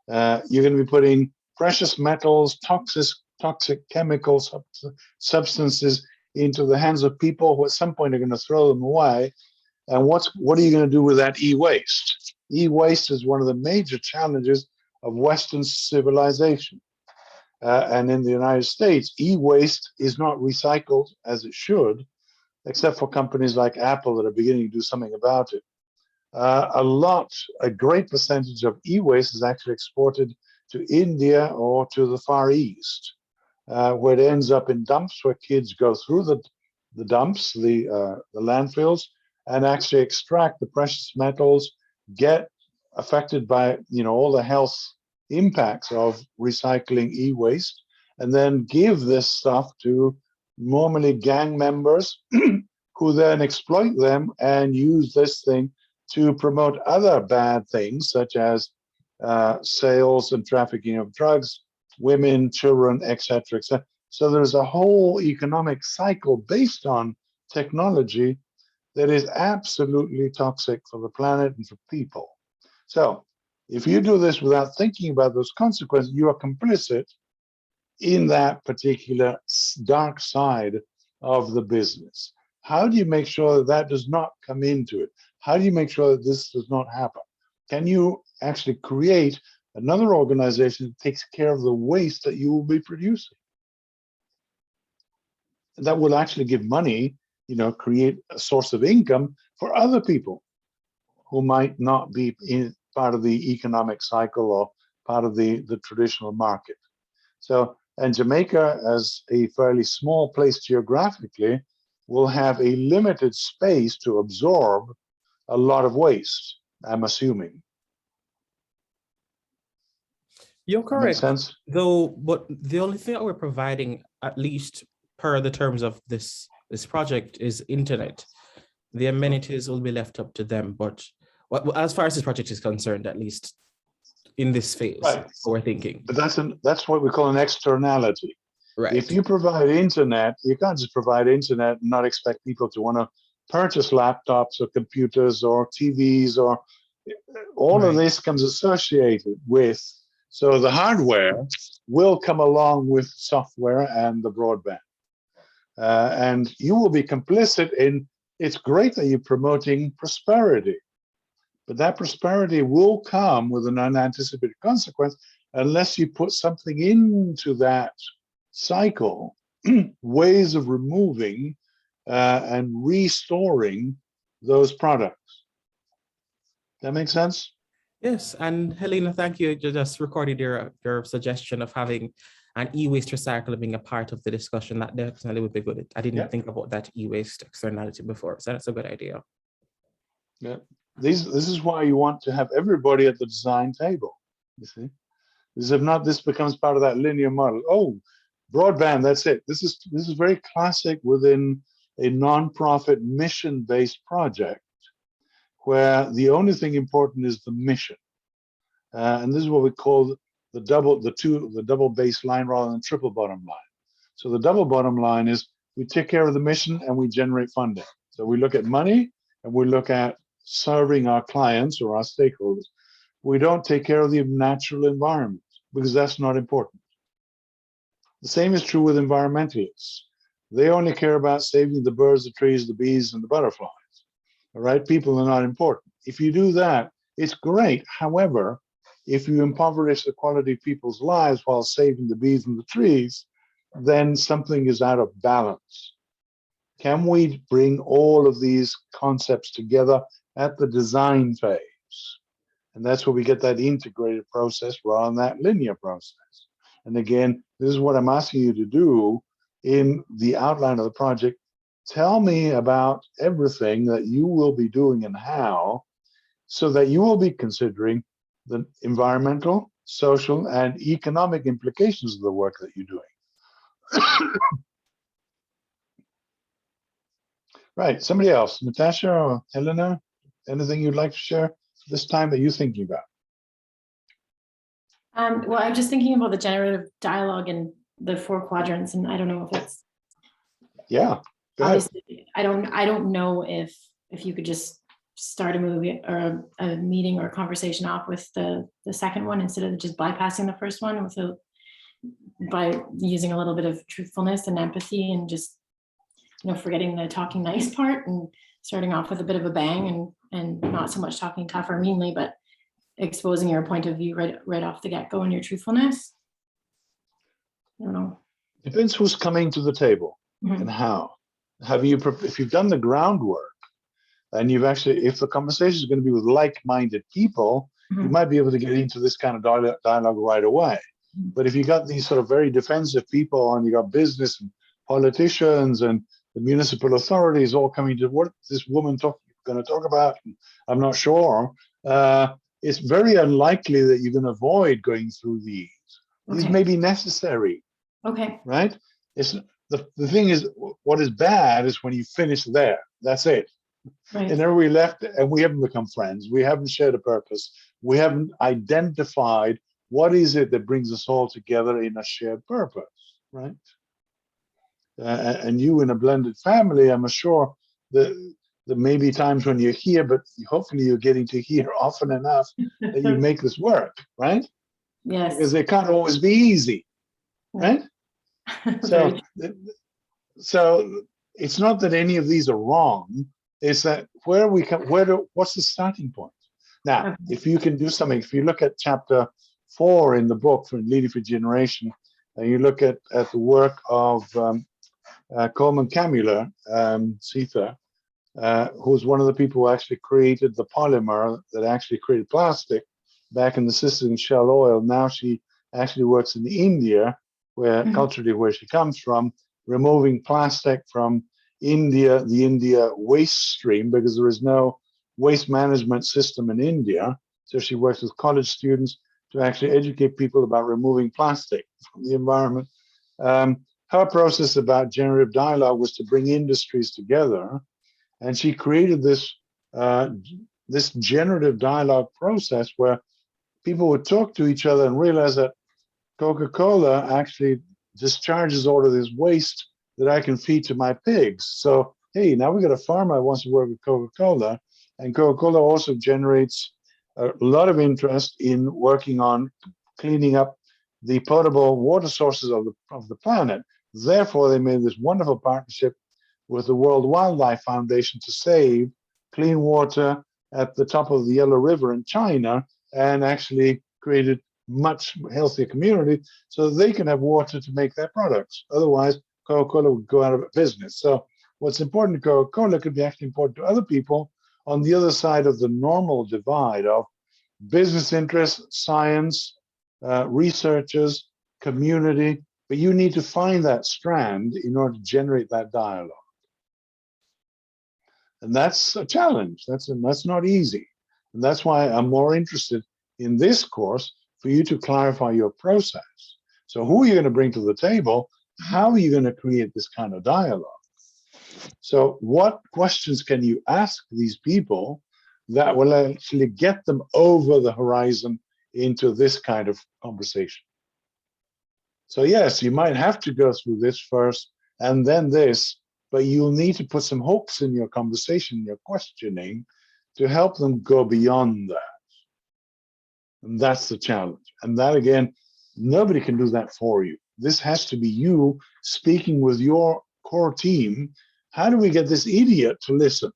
You're going to be putting precious metals, toxic chemicals, substances into the hands of people who at some point are going to throw them away. And what are you going to do with that e-waste? E-waste is one of the major challenges of Western civilization. And in the United States, e-waste is not recycled as it should, except for companies like Apple that are beginning to do something about it. A great percentage of e-waste is actually exported to India or to the Far East, where it ends up in dumps where kids go through the dumps, the landfills, and actually extract the precious metals, get affected by all the health impacts of recycling e-waste, and then give this stuff to normally gang members who then exploit them and use this thing to promote other bad things, such as sales and trafficking of drugs, women, children, etc., etc. So there's a whole economic cycle based on technology that is absolutely toxic for the planet and for people. So if you do this without thinking about those consequences, you are complicit in that particular dark side of the business. How do you make sure that that does not come into it? How do you make sure that this does not happen? Can you actually create another organization that takes care of the waste that you will be producing? And that will actually give money, create a source of income for other people who might not be in part of the economic cycle or part of the traditional market. So, and Jamaica, as a fairly small place geographically, will have a limited space to absorb a lot of waste, I'm assuming. You're Makes correct. sense? Though, but the only thing that we're providing, at least per the terms of this project, is internet. The amenities will be left up to them. But as far as this project is concerned, at least in this phase, Right. we're thinking. But that's what we call an externality. Right. If you provide internet, you can't just provide internet and not expect people to want to purchase laptops or computers or TVs or all of Right. this comes associated with. So the hardware will come along with software and the broadband. And you will be complicit in, it's great that you're promoting prosperity, but that prosperity will come with an unanticipated consequence unless you put something into that cycle, ways of removing and restoring those products. That makes sense? Yes, and Helena, thank you. You just recorded your suggestion of having an e-waste recycle being a part of the discussion. That definitely would be good. I didn't think about that e-waste externality before, so that's a good idea. Yeah, this is why you want to have everybody at the design table. You see, because if not, this becomes part of that linear model. Oh, broadband, that's it. This is very classic within a non-profit mission-based project, where the only thing important is the mission, and this is what we call the double baseline rather than triple bottom line. So the double bottom line is we take care of the mission and we generate funding. So we look at money and we look at serving our clients or our stakeholders. We don't take care of the natural environment because that's not important. The same is true with environmentalists. They only care about saving the birds, the trees, the bees, and the butterflies. All right, people are not important. If you do that, it's great. However, if you impoverish the quality of people's lives while saving the bees and the trees, then something is out of balance. Can we bring all of these concepts together at the design phase? And that's where we get that integrated process rather than that linear process. And again, this is what I'm asking you to do in the outline of the project. Tell me about everything that you will be doing and how, so that you will be considering the environmental, social, and economic implications of the work that you're doing. Right, somebody else, Natasha or Helena, anything you'd like to share this time that you're thinking about? Well, I'm just thinking about the generative dialogue and the 4 quadrants, and I don't know if it's. Yeah. Go ahead. Obviously, I don't know if you could just start a movie or a meeting or a conversation off with the second one instead of just bypassing the first one by using a little bit of truthfulness and empathy and just forgetting the talking nice part and starting off with a bit of a bang and not so much talking tough or meanly, but exposing your point of view right off the get-go and your truthfulness. I don't know. Depends who's coming to the table and how. If you've done the groundwork and you've actually, if the conversation is going to be with like-minded people, you might be able to get into this kind of dialogue right away. But if you got these sort of very defensive people and you got business and politicians and the municipal authorities all coming to what this woman going to talk about, I'm not sure. It's very unlikely that you're going to avoid going through these. These may be necessary. Okay. Right? It's the thing is, what is bad is when you finish there. That's it. Right. And then we left and we haven't become friends. We haven't shared a purpose. We haven't identified what is it that brings us all together in a shared purpose, right? And you in a blended family, I'm sure that there may be times when you're here, but hopefully you're getting to hear often enough that you make this work, right? Because Yes. it can't always be easy, right? Very So, so it's not that any of these are wrong. It's that where we come, what's the starting point? Now, Okay. if you can do something, if you look at chapter 4 in the book from Leading for Generation, and you look at the work of Coleman Kamula, Sita, who's one of the people who actually created the polymer that actually created plastic back in the Sistine Shell Oil. Now she actually works in India, where culturally where she comes from, removing plastic from India, the India waste stream, because there is no waste management system in India. So she works with college students to actually educate people about removing plastic from the environment. Her process about generative dialogue was to bring industries together, and she created this this generative dialogue process where people would talk to each other and realize that Coca-Cola actually discharges all of this waste that I can feed to my pigs. So, hey, now we got a farmer who wants to work with Coca-Cola, and Coca-Cola also generates a lot of interest in working on cleaning up the potable water sources of the planet. Therefore, they made this wonderful partnership with the World Wildlife Foundation to save clean water at the top of the Yellow River in China, and actually created much healthier community so they can have water to make their products. Otherwise, Coca-Cola would go out of business. So what's important to Coca-Cola could be actually important to other people on the other side of the normal divide of business interests, science, researchers, community, but you need to find that strand in order to generate that dialogue. And that's a challenge. That's not easy. And that's why I'm more interested in this course for you to clarify your process. So who are you going to bring to the table? How are you going to create this kind of dialogue? So what questions can you ask these people that will actually get them over the horizon into this kind of conversation? So yes, you might have to go through this first and then this, but you'll need to put some hooks in your conversation, your questioning, to help them go beyond that. And that's the challenge. And that, again, nobody can do that for you. This has to be you speaking with your core team. How do we get this idiot to listen?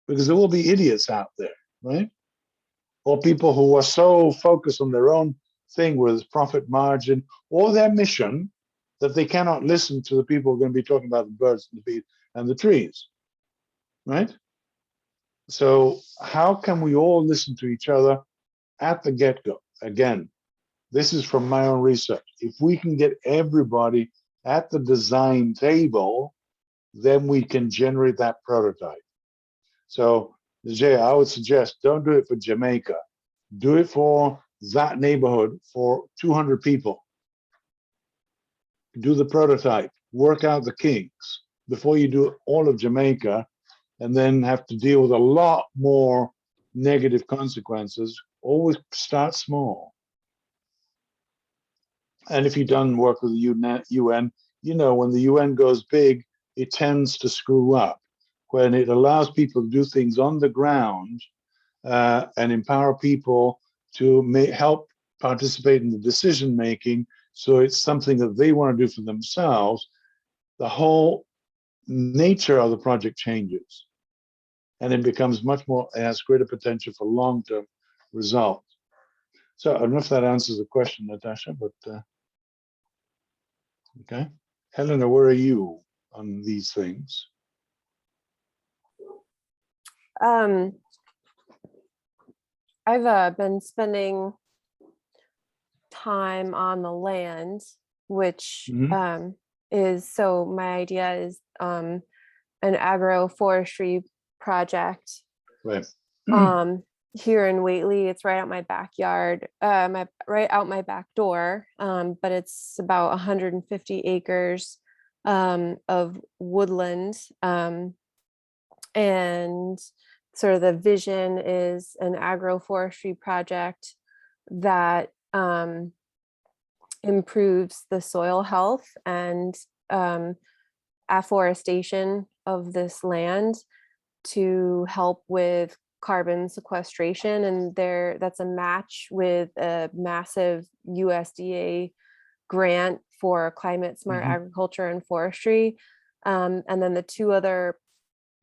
Because there will be idiots out there, right? Or people who are so focused on their own thing with profit margin or their mission that they cannot listen to the people who are going to be talking about the birds and the bees and the trees, right? So how can we all listen to each other at the get-go? Again, this is from my own research. If we can get everybody at the design table, then we can generate that prototype. So, Jay, I would suggest don't do it for Jamaica. Do it for that neighborhood for 200 people. Do the prototype, work out the kinks before you do all of Jamaica and then have to deal with a lot more negative consequences. Always start small. And if you've done work with the UN, you know when the UN goes big, it tends to screw up. When it allows people to do things on the ground and empower people to help participate in the decision making, so it's something that they want to do for themselves, the whole nature of the project changes. And it becomes much more, it has greater potential for long-term results. So I don't know if that answers the question, Natasha, but okay. Helena, where are you on these things? I've been spending time on the land, which is, so my idea is an agroforestry project. Right. Here in Whately. It's right out my backyard, right out my back door. But it's about 150 acres of woodland. And sort of the vision is an agroforestry project that improves the soil health and afforestation of this land to help with carbon sequestration. And that's a match with a massive USDA grant for climate smart agriculture and forestry. And then the two other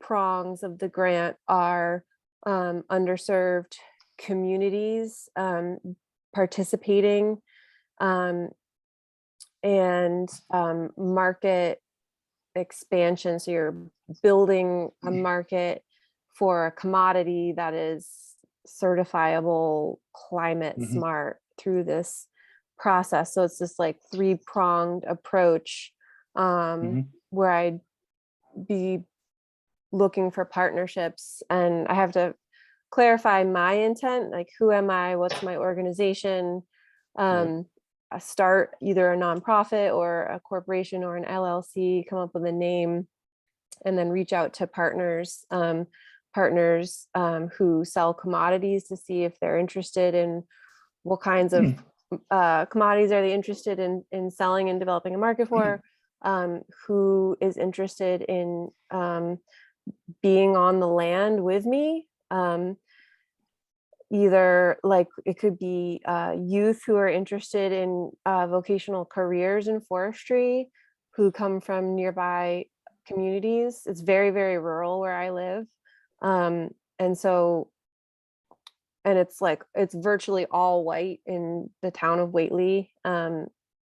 prongs of the grant are underserved communities participating, and market expansion. So you're building a market for a commodity that is certifiable climate smart through this process. So it's this like three-pronged approach where I'd be looking for partnerships. And I have to clarify my intent, like who am I, what's my organization, start either a nonprofit or a corporation or an LLC, come up with a name, and then reach out to partners who sell commodities to see if they're interested in what kinds of commodities are they interested in selling and developing a market for, who is interested in being on the land with me. Either like it could be youth who are interested in vocational careers in forestry, who come from nearby communities. It's very, very rural where I live. And it's like, it's virtually all white in the town of Whately.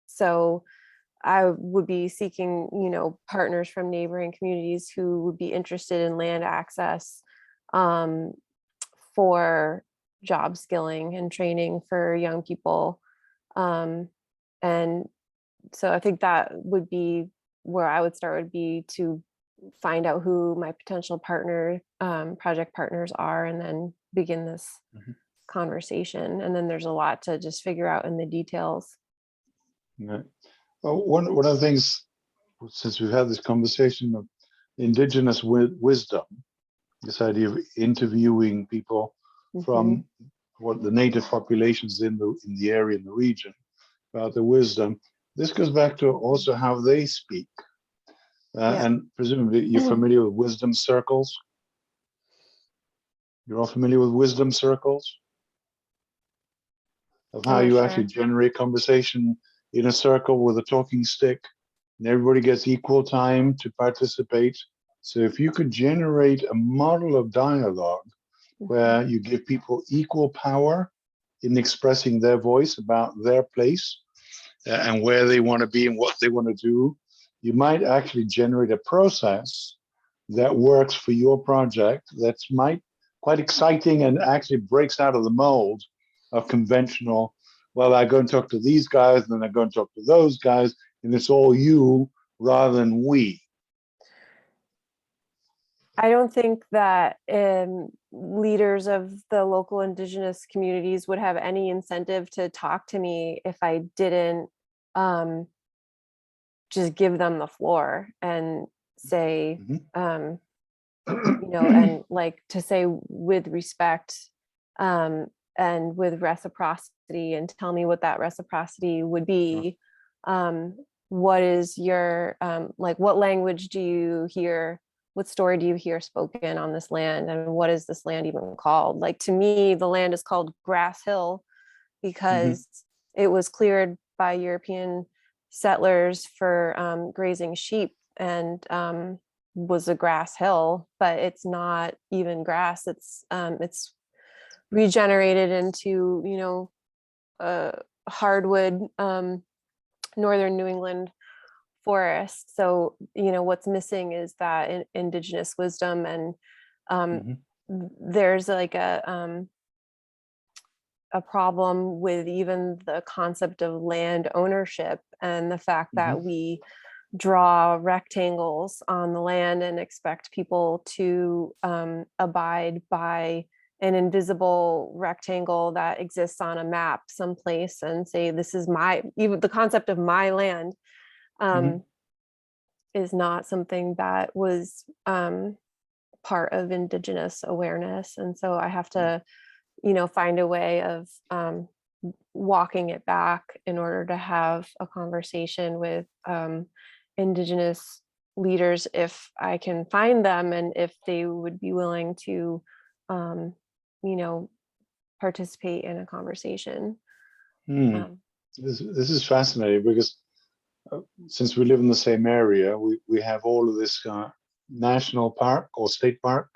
So I would be seeking, partners from neighboring communities who would be interested in land access for job skilling and training for young people. And so I think that would be where I would start, would be to find out who my potential project partners are, and then begin this conversation. And then there's a lot to just figure out in the details. Yeah. Well, one of the things, since we've had this conversation of indigenous wisdom, this idea of interviewing people from what the native populations in the area, in the region, about the wisdom. This goes back to also how they speak. And presumably you're familiar with wisdom circles. You're all familiar with wisdom circles? Of how you actually generate conversation in a circle with a talking stick, and everybody gets equal time to participate. So if you could generate a model of dialogue where you give people equal power in expressing their voice about their place and where they want to be and what they want to do, you might actually generate a process that works for your project that's quite exciting and actually breaks out of the mold of conventional, well, I go and talk to these guys, and then I go and talk to those guys, and it's all you rather than we. I don't think that leaders of the local indigenous communities would have any incentive to talk to me if I didn't just give them the floor and say, and like to say with respect and with reciprocity, and tell me what that reciprocity would be. What is your, like, what language do you hear? What story do you hear spoken on this land? And what is this land even called? Like, to me, the land is called Grass Hill because it was cleared by European settlers for grazing sheep, and was a grass hill, but it's not even grass. It's regenerated into, hardwood northern New England forest. So, what's missing is that indigenous wisdom, and there's like a problem with even the concept of land ownership, and the fact that we draw rectangles on the land and expect people to abide by an invisible rectangle that exists on a map someplace and say, this is even the concept of my land is not something that was part of Indigenous awareness. And so I have to, find a way of walking it back in order to have a conversation with Indigenous leaders if I can find them, and if they would be willing to, participate in a conversation. Hmm. This is fascinating because since we live in the same area, we have all of this national park or state park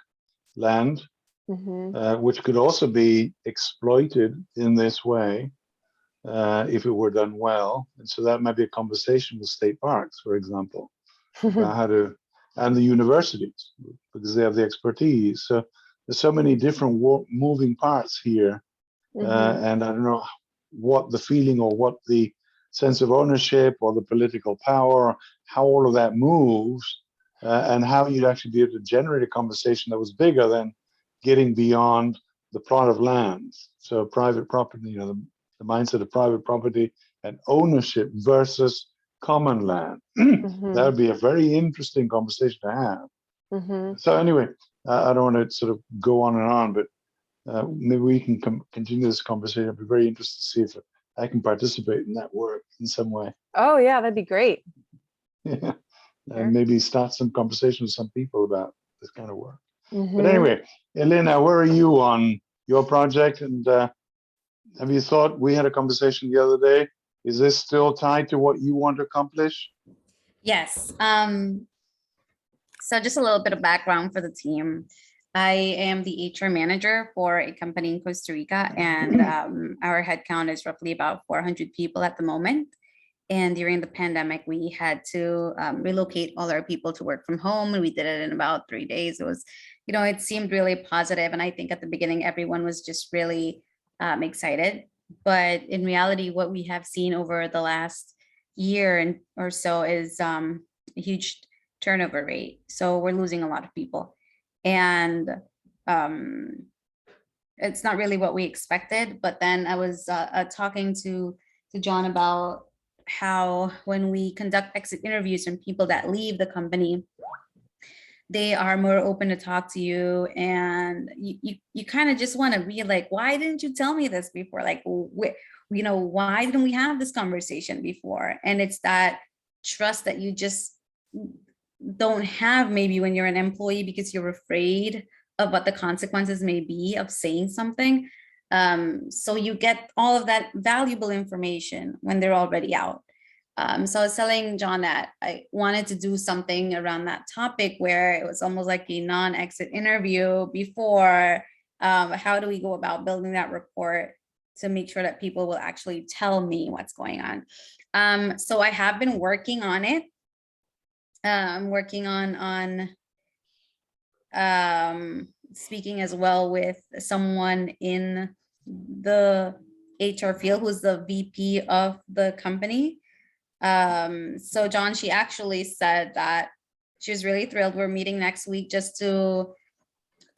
land, which could also be exploited in this way if it were done well. And so that might be a conversation with state parks, for example, about how to, and the universities, because they have the expertise. So there's so many different moving parts here. And I don't know what the feeling or what the sense of ownership or the political power, how all of that moves, and how you'd actually be able to generate a conversation that was bigger than getting beyond the plot of land. So private property, the mindset of private property and ownership versus common land. That would be a very interesting conversation to have. So anyway, I don't want to sort of go on, but maybe we can continue this conversation. I'd be very interested to see if I can participate in that work in some way. Oh yeah, that'd be great. Yeah. And maybe start some conversation with some people about this kind of work. But anyway, Elena, where are you on your project? And have you thought, we had a conversation the other day, is this still tied to what you want to accomplish? Yes. So just a little bit of background for the team. I am the HR manager for a company in Costa Rica, and our headcount is roughly about 400 people at the moment. And during the pandemic, we had to relocate all our people to work from home, and we did it in about 3 days. It was, it seemed really positive, and I think at the beginning, everyone was just really excited. But in reality, what we have seen over the last year or so is a huge turnover rate. So we're losing a lot of people. And it's not really what we expected. But then I was talking to John about how when we conduct exit interviews from people that leave the company, they are more open to talk to you, and you kind of just want to be like, why didn't you tell me this before? Like, why didn't we have this conversation before? And it's that trust that you just don't have maybe when you're an employee, because you're afraid of what the consequences may be of saying something. So you get all of that valuable information when they're already out. So I was telling John that I wanted to do something around that topic where it was almost like a non-exit interview before. How do we go about building that rapport to make sure that people will actually tell me what's going on? So I have been working on it. I'm working on speaking as well with someone in the HR field who's the VP of the company. So John, she actually said that she was really thrilled. We're meeting next week just to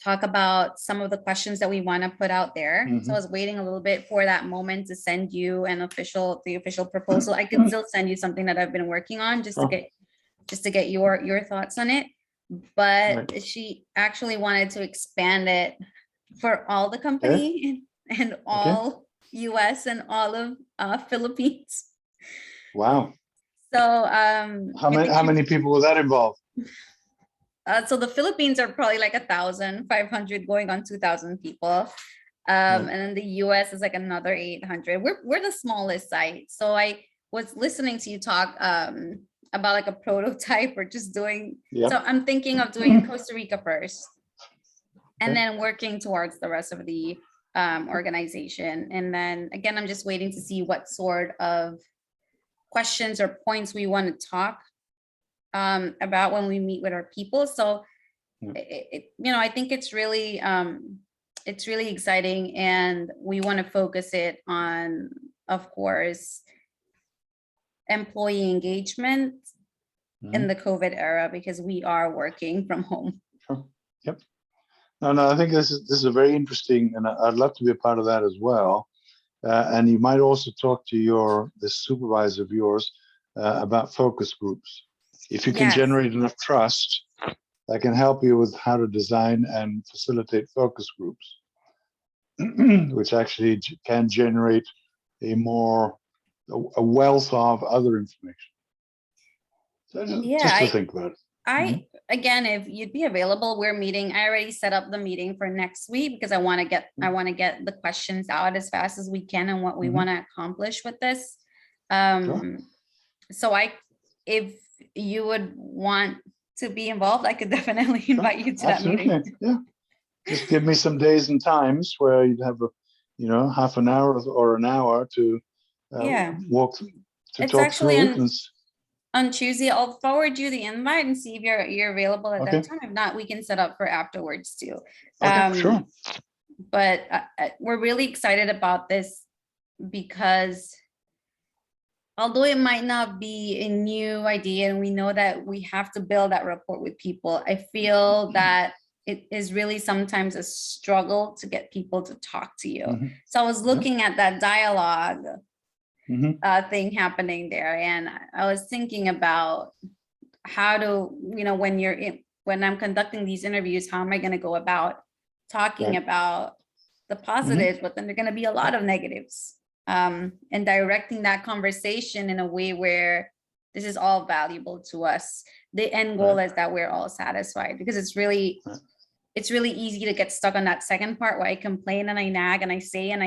talk about some of the questions that we want to put out there. So I was waiting a little bit for that moment to send you the official proposal. I can still send you something that I've been working on just to get your thoughts on it. But she actually wanted to expand it for all the company and all US and all of Philippines. Wow. So how many people will that involve? So the Philippines are probably like 1,500 going on 2,000 people. And then the US is like another 800. We're the smallest site. So I was listening to you talk about like a prototype or just doing. So I'm thinking of doing Costa Rica first and then working towards the rest of the organization. And then again, I'm just waiting to see what sort of questions or points we want to talk about when we meet with our people. So I think it's really exciting, and we want to focus it on, of course, employee engagement in the COVID era, because we are working from home. Yep. No, I think this is a very interesting, and I'd love to be a part of that as well. And you might also talk to this supervisor of yours about focus groups. If you can generate enough trust that can help you with how to design and facilitate focus groups, which actually can generate a wealth of other information. So just to think about it. Again, if you'd be available, we're meeting. I already set up the meeting for next week because I want to get the questions out as fast as we can and what we want to accomplish with this. So if you would want to be involved, I could definitely invite you to that meeting. Yeah. Just give me some days and times where you'd have half an hour or an hour to walk to It's talk actually through it. On Tuesday. I'll forward you the invite and see if you're available at that time. If not, we can set up for afterwards too. Sure. But we're really excited about this because although it might not be a new idea and we know that we have to build that rapport with people, I feel that it is really sometimes a struggle to get people to talk to you. So I was looking at that dialogue thing happening there, and I was thinking about how to, when I'm conducting these interviews, how am I going to go about talking about the positives, but then there are going to be a lot of negatives, and directing that conversation in a way where this is all valuable to us. The end goal is that we're all satisfied, because it's really easy to get stuck on that second part where I complain and I nag and I say and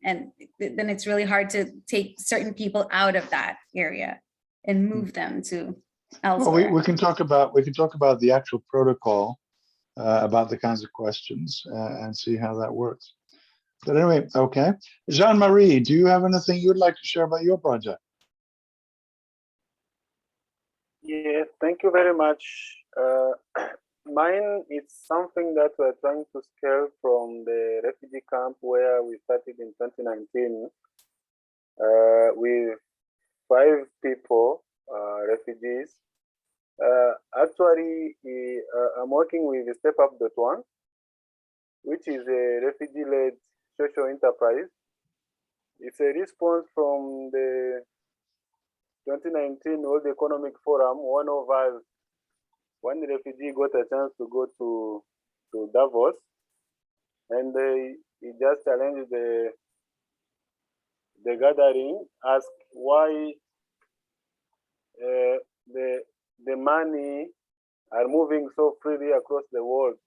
and then it's really hard to take certain people out of that area and move them to elsewhere. Well, we can talk about the actual protocol, about the kinds of questions, and see how that works. But anyway, okay. Jean-Marie, do you have anything you'd like to share about your project? Yes, thank you very much. Mine is something that we're trying to scale from the refugee camp where we started in 2019 with 5 people, refugees. Actually, I'm working with StepUp.one, which is a refugee-led social enterprise. It's a response from the 2019 World Economic Forum. One refugee got a chance to go to Davos, and he just challenged the gathering, asked why the money are moving so freely across the world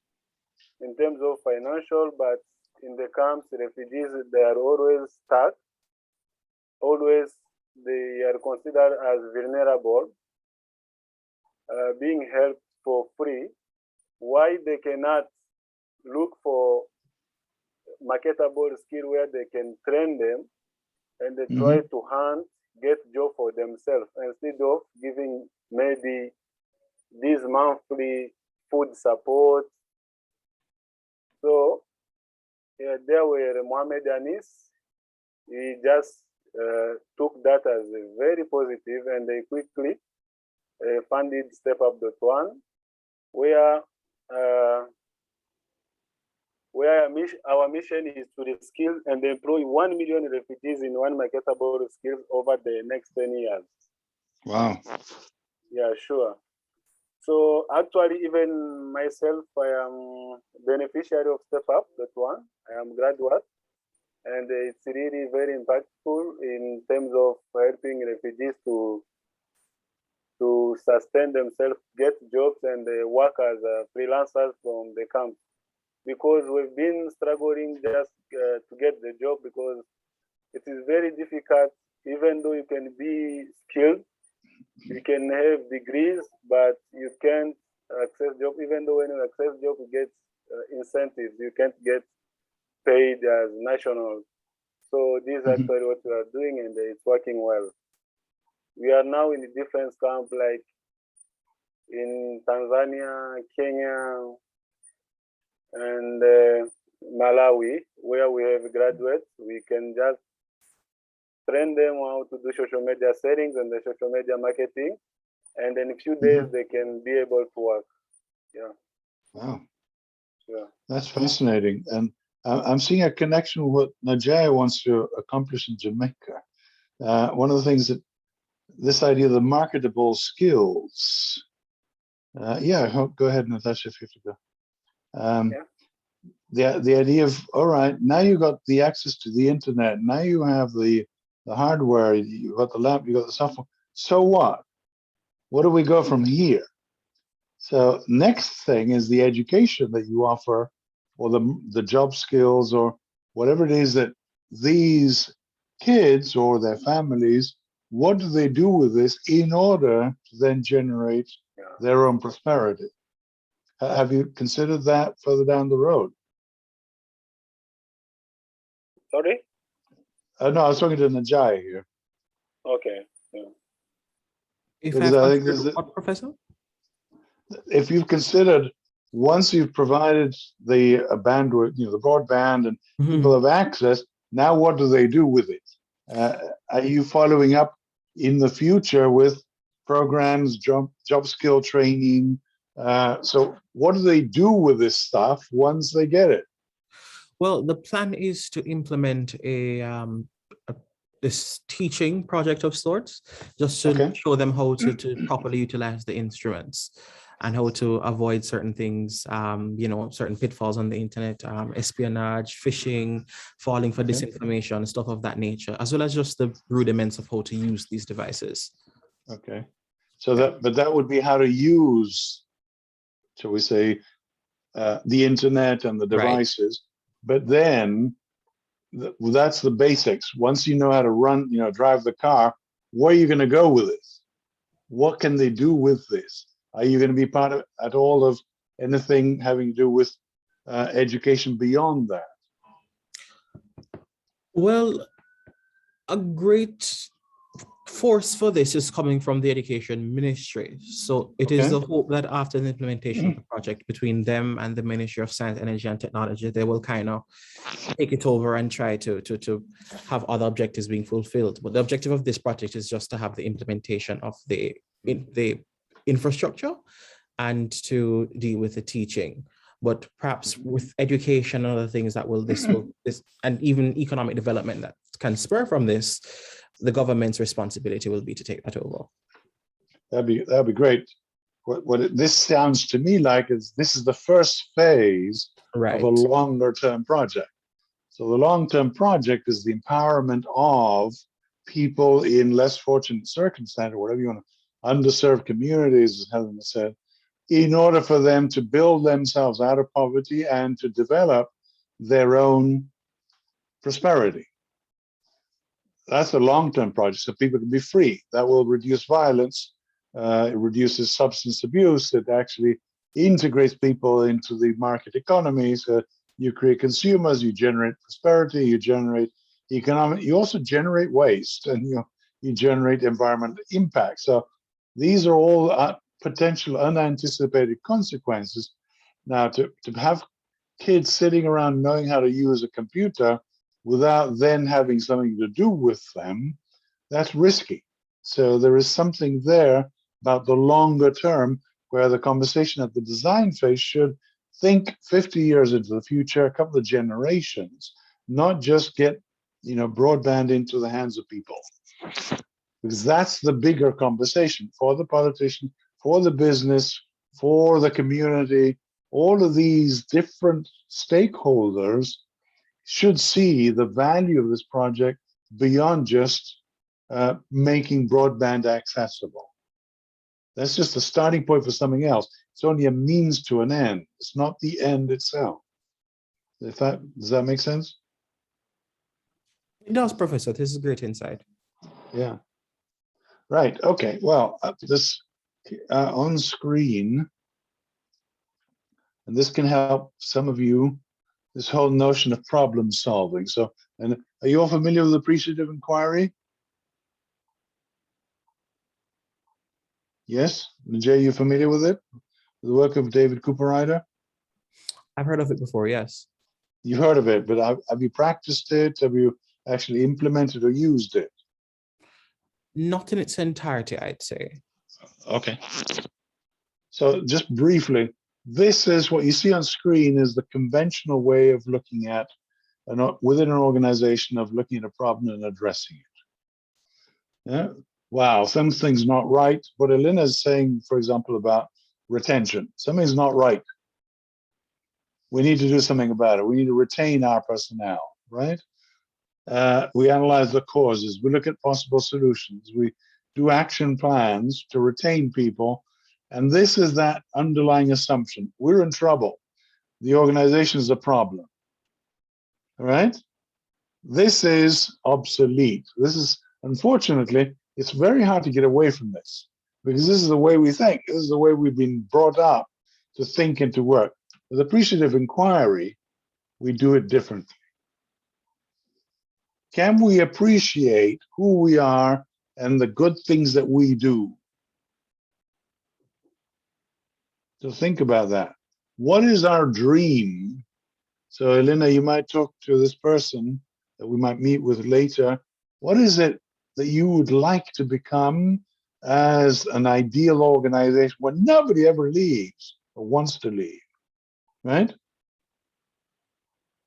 in terms of financial, but in the camps, refugees, they are always stuck. Always they are considered as vulnerable, being helped for free. Why they cannot look for marketable skill where they can train them and they try to hunt, get job for themselves instead of giving maybe this monthly food support. So there were Mohamed Anis. He just took that as a very positive, and they quickly funded StepUp.one, where our mission is to reskill and employ 1 million refugees in one marketable skills over the next 10 years. Wow. Yeah, sure. So actually, even myself, I am beneficiary of StepUp.one. I am graduate, and it's really very impactful in terms of helping refugees to sustain themselves, get jobs, and work as freelancers from the camp. Because we've been struggling just to get the job, because it is very difficult. Even though you can be skilled, you can have degrees, but you can't access job. Even though when you access job, you get incentives. You can't get paid as nationals. So this is actually what we are doing, and it's working well. We are now in a different camp, like in Tanzania, Kenya, and Malawi, where we have graduates. We can just train them how to do social media settings and the social media marketing, and in a few days they can be able to work. Yeah. Wow. Yeah. That's fascinating. And I'm seeing a connection with what Najee wants to accomplish in Jamaica. One of the things that this idea of the marketable skills, Yeah, go ahead, Natasha, if you have to go. Yeah. The idea of, all right, now you got the access to the internet. Now you have the hardware. You got the lab. You got the software. So what? Where do we go from here? So next thing is the education that you offer, or the job skills, or whatever it is that these kids or their families, what do they do with this in order to then generate their own prosperity? Have you considered that further down the road? Sorry? No, I was talking to Najai here. Okay. Yeah. If Because I've I think considered there's what, Professor? if you've considered, once you've provided the bandwidth, the broadband, and Mhm. people have access, now what do they do with it? Are you following up in the future with programs, job skill training? So what do they do with this stuff once they get it? Well, the plan is to implement this teaching project of sorts, just to Okay. show them how to properly utilize the instruments and how to avoid certain things, certain pitfalls on the internet, espionage, phishing, falling for Okay. disinformation, stuff of that nature, as well as just the rudiments of how to use these devices. Okay. So that would be how to use, shall we say, the internet and the devices. But then that's the basics. Once you know how to run, drive the car, where are you going to go with it? What can they do with this? Are you going to be part of at all of anything having to do with education beyond that? Well, a great force for this is coming from the education ministry. So it is the hope that after the implementation of the project between them and the Ministry of Science, Energy and Technology, they will kind of take it over and try to have other objectives being fulfilled. But the objective of this project is just to have the implementation of the infrastructure and to deal with the teaching. But perhaps with education and other things that this and even economic development that can spur from this, the government's responsibility will be to take that over. That'd be great. This sounds to me like this is the first phase of a longer term project. So the long-term project is the empowerment of people in less fortunate circumstances, or whatever you want to, underserved communities, as Helen said, in order for them to build themselves out of poverty and to develop their own prosperity. That's a long-term project, so people can be free. That will reduce violence. It reduces substance abuse. It actually integrates people into the market economy. So you create consumers, you generate prosperity, you generate economic, you also generate waste, and you generate environmental impact. So these are all potential unanticipated consequences. Now, to have kids sitting around knowing how to use a computer without then having something to do with them, that's risky. So there is something there about the longer term where the conversation at the design phase should think 50 years into the future, a couple of generations, not just get broadband into the hands of people. Because that's the bigger conversation for the politician, for the business, for the community. All of these different stakeholders should see the value of this project beyond just making broadband accessible. That's just a starting point for something else. It's only a means to an end. It's not the end itself. Does that make sense? It does, Professor. This is great insight. Yeah. Right. Okay. Well, this on screen, and this can help some of you, this whole notion of problem solving. So, and are you all familiar with appreciative inquiry? Yes? Jay, you familiar with it? The work of David Cooperrider? I've heard of it before, yes. You've heard of it, but have you practiced it? Have you actually implemented or used it? Not in its entirety, I'd say. Okay. So just briefly, this is what you see on screen is the conventional way of looking at, within an organization, of looking at a problem and addressing it. Yeah. Wow, something's not right. What Elena is saying, for example, about retention. Something's not right. We need to do something about it. We need to retain our personnel, right? We analyze the causes. We look at possible solutions. We do action plans to retain people. And this is that underlying assumption. We're in trouble. The organization is a problem. All right? This is obsolete. This is, unfortunately, it's very hard to get away from this because this is the way we think. This is the way we've been brought up to think and to work. With appreciative inquiry, we do it differently. Can we appreciate who we are and the good things that we do? So think about that. What is our dream? So Elena, you might talk to this person that we might meet with later. What is it that you would like to become as an ideal organization where nobody ever leaves or wants to leave, right?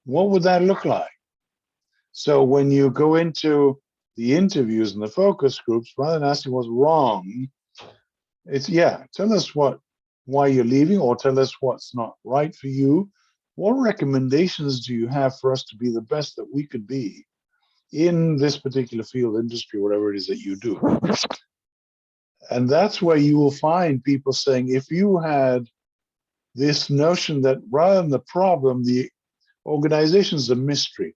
What would that look like? So when you go into the interviews and the focus groups, rather than asking what's wrong, it's, yeah, tell us why you're leaving, or tell us what's not right for you. What recommendations do you have for us to be the best that we could be in this particular field, industry, whatever it is that you do? And that's where you will find people saying, if you had this notion that rather than the problem, the organization is a mystery.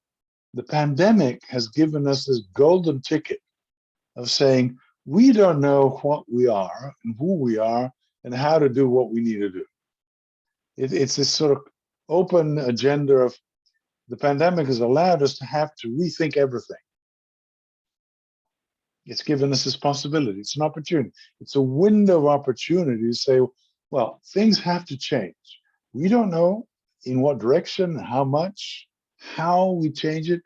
The pandemic has given us this golden ticket of saying, we don't know what we are and who we are and how to do what we need to do. It's this sort of open agenda of the pandemic has allowed us to have to rethink everything. It's given us this possibility. It's an opportunity. It's a window of opportunity to say, well, things have to change. We don't know in what direction, how much, how we change it,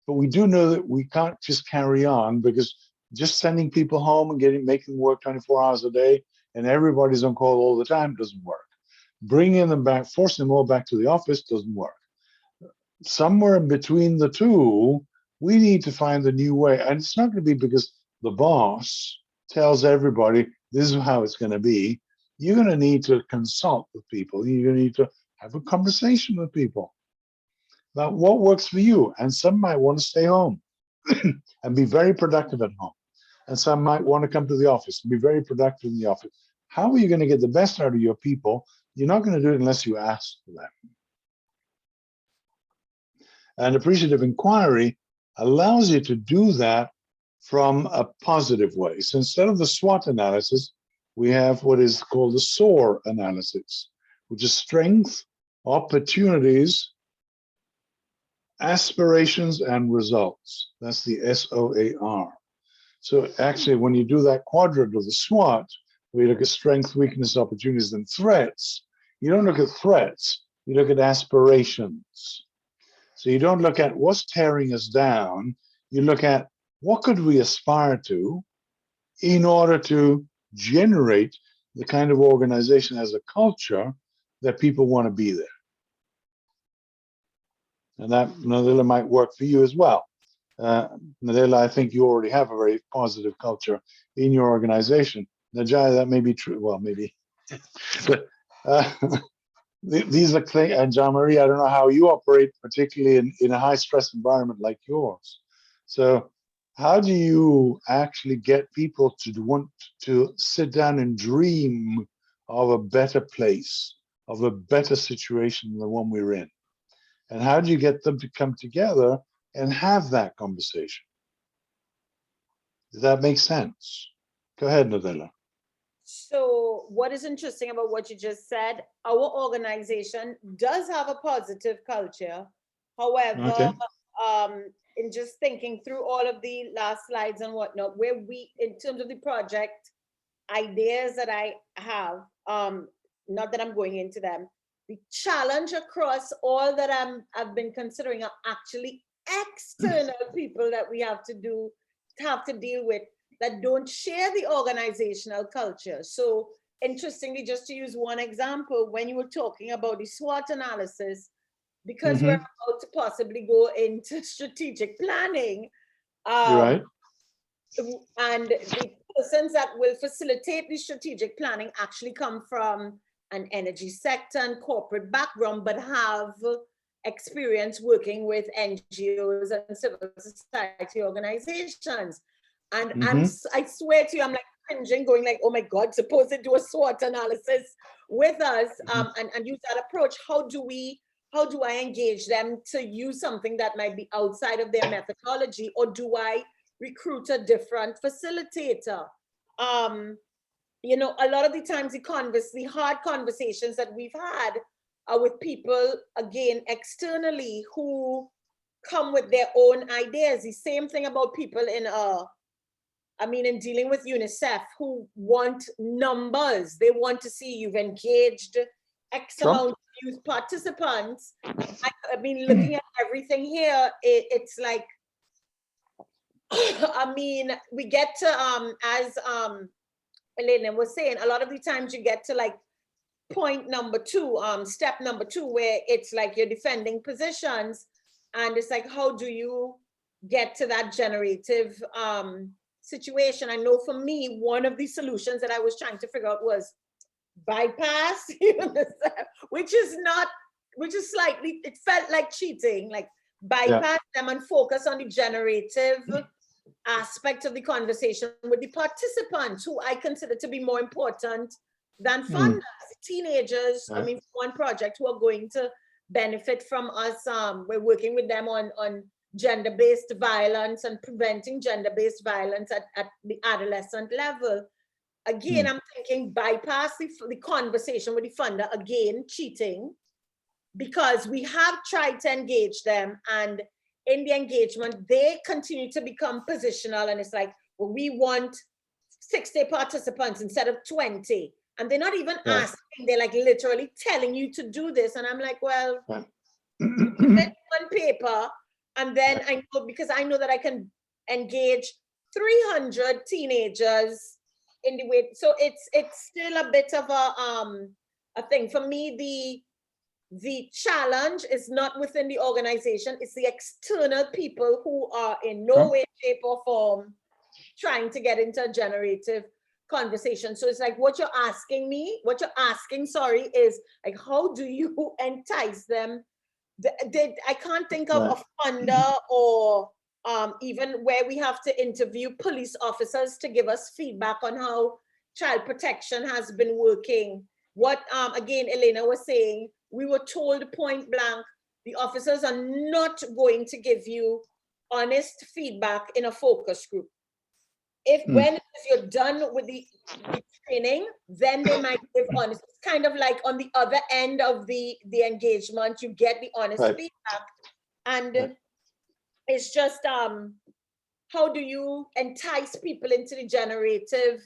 but we do know that we can't just carry on, because just sending people home and making them work 24 hours a day and everybody's on call all the time doesn't work. Bringing them back, forcing them all back to the office doesn't work. Somewhere in between the two, we need to find a new way. And it's not going to be because the boss tells everybody this is how it's going to be. You're going to need to consult with people. You're going to need to have a conversation with people about what works for you. And some might want to stay home and be very productive at home. And some might want to come to the office and be very productive in the office. How are you going to get the best out of your people? You're not going to do it unless you ask for them. And appreciative inquiry allows you to do that from a positive way. So instead of the SWOT analysis, we have what is called the SOAR analysis, which is strength, opportunities, aspirations, and results. That's the SOAR. So actually, when you do that quadrant of the SWOT, where you look at strength, weakness, opportunities, and threats, you don't look at threats, you look at aspirations. So you don't look at what's tearing us down, you look at what could we aspire to in order to generate the kind of organization as a culture that people want to be there. And that, Nadella, might work for you as well. Nadella, I think you already have a very positive culture in your organization. Najaya, that may be true. Well, maybe. But these are things, and John Marie, I don't know how you operate, particularly in a high stress environment like yours. So how do you actually get people to want to sit down and dream of a better place, of a better situation than the one we're in? And how do you get them to come together and have that conversation? Does that make sense? Go ahead, Nadella. So what is interesting about what you just said, our organization does have a positive culture. However, Okay. In just thinking through all of the last slides and whatnot, where we, in terms of the project ideas that I have, not that I'm going into them, the challenge across all that I've been considering are actually external people that we have to deal with that don't share the organizational culture. So interestingly, just to use one example, when you were talking about the SWOT analysis, because we're about to possibly go into strategic planning, You're right. and the persons that will facilitate the strategic planning actually come from an energy sector and corporate background, but have experience working with NGOs and civil society organizations. And I swear to you, I'm like cringing, going like, oh my God, suppose they do a SWOT analysis with us and use that approach. How do I engage them to use something that might be outside of their methodology, or do I recruit a different facilitator? You know, a lot of the times the hard conversations that we've had are with people, again, externally, who come with their own ideas. The same thing about people in dealing with UNICEF, who want numbers. They want to see you've engaged X amount of youth participants. I mean, looking at everything here, it's like, I mean, we get to, as Elena was saying, a lot of the times you get to like point number 2, step number 2, where it's like you're defending positions, and it's like, how do you get to that generative situation? I know for me, one of the solutions that I was trying to figure out was bypass, which is slightly, it felt like cheating, like bypass them and focus on the generative aspect of the conversation with the participants, who I consider to be more important than funders. Teenagers, I mean, one project, who are going to benefit from us. We're working with them on gender-based violence and preventing gender-based violence at the adolescent level. Again, I'm thinking bypass the conversation with the funder, again, cheating, because we have tried to engage them, and in the engagement, they continue to become positional, and it's like, well, we want 60 participants instead of 20. And they're not even asking, they're like literally telling you to do this. And I'm like, well, on paper, and then I know, because I know that I can engage 300 teenagers in the way. So it's still a bit of a thing. For me, the challenge is not within the organization, it's the external people who are in no way, shape, or form trying to get into a generative conversation. So it's like, what you're asking, is like, how do you entice them? I can't think of a funder, or even where we have to interview police officers to give us feedback on how child protection has been working. What, again, Elena was saying, we were told point blank, the officers are not going to give you honest feedback in a focus group. If you're done with the training, then they might give honest. It's kind of like on the other end of the engagement, you get the honest feedback. And it's just, how do you entice people into the generative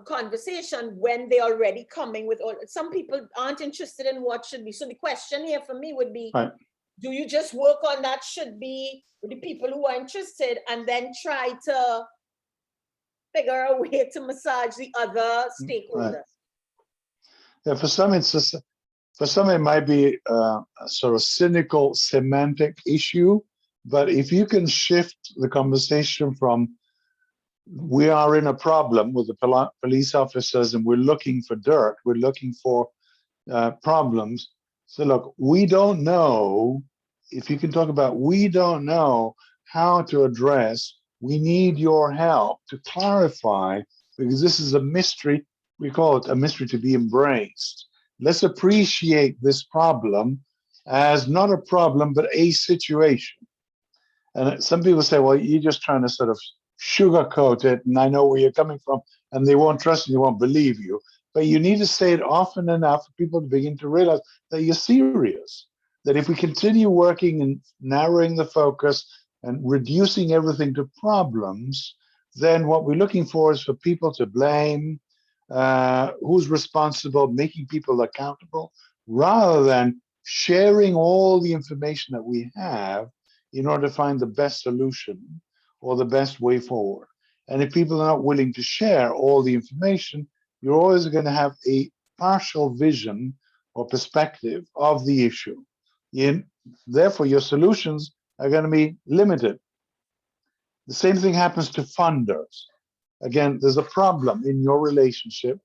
conversation when they're already coming with all? Some people aren't interested in what should be. So the question here for me would be, do you just work on that should be with the people who are interested, and then try to figure a way to massage the other stakeholders? Yeah, for some it might be a sort of cynical semantic issue, but if you can shift the conversation from, we are in a problem with the police officers and we're looking for dirt, we're looking for problems. So look, we don't know, if you can talk about, we don't know how to address, we need your help to clarify, because this is a mystery. We call it a mystery to be embraced. Let's appreciate this problem as not a problem, but a situation. And some people say, well, you're just trying to sort of sugarcoat it, and I know where you're coming from, and they won't trust you, they won't believe you. But you need to say it often enough for people to begin to realize that you're serious. That if we continue working and narrowing the focus and reducing everything to problems, then what we're looking for is for people to blame, who's responsible, making people accountable, rather than sharing all the information that we have in order to find the best solution or the best way forward. And if people are not willing to share all the information, you're always going to have a partial vision or perspective of the issue. Therefore, your solutions are going to be limited. The same thing happens to funders. Again, there's a problem in your relationship.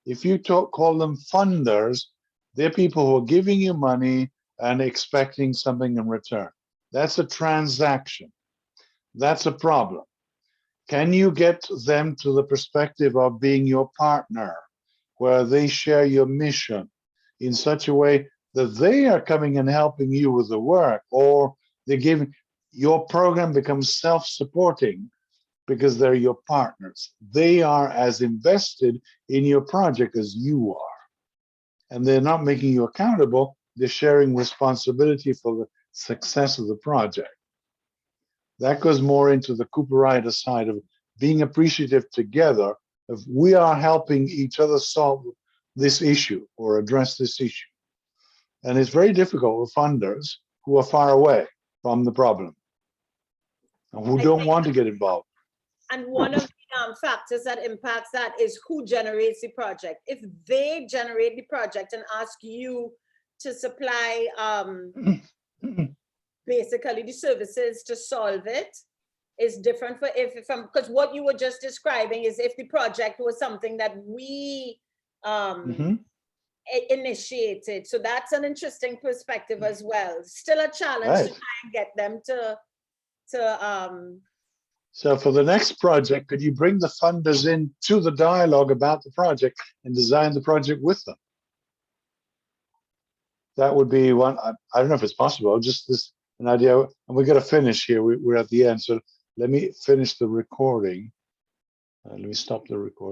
If you call them funders, they're people who are giving you money and expecting something in return. That's a transaction. That's a problem. Can you get them to the perspective of being your partner, where they share your mission in such a way that they are coming and helping you with the work, or they're giving your program becomes self-supporting because they're your partners. They are as invested in your project as you are. And they're not making you accountable, they're sharing responsibility for the success of the project. That goes more into the Cooperita side of being appreciative together of we are helping each other solve this issue or address this issue. And it's very difficult with funders who are far away from the problem and who don't want to get involved. And one of the factors that impacts that is who generates the project. If they generate the project and ask you to supply basically the services to solve it, is different for if from, because what you were just describing is if the project was something that we initiated. So that's an interesting perspective as well. Still a challenge to try and get them to So for the next project, could you bring the funders in to the dialogue about the project and design the project with them? That would be one. I don't know if it's possible, just this an idea. And we're going to finish here. We're at the end. So let me finish the recording. Let me stop the recording.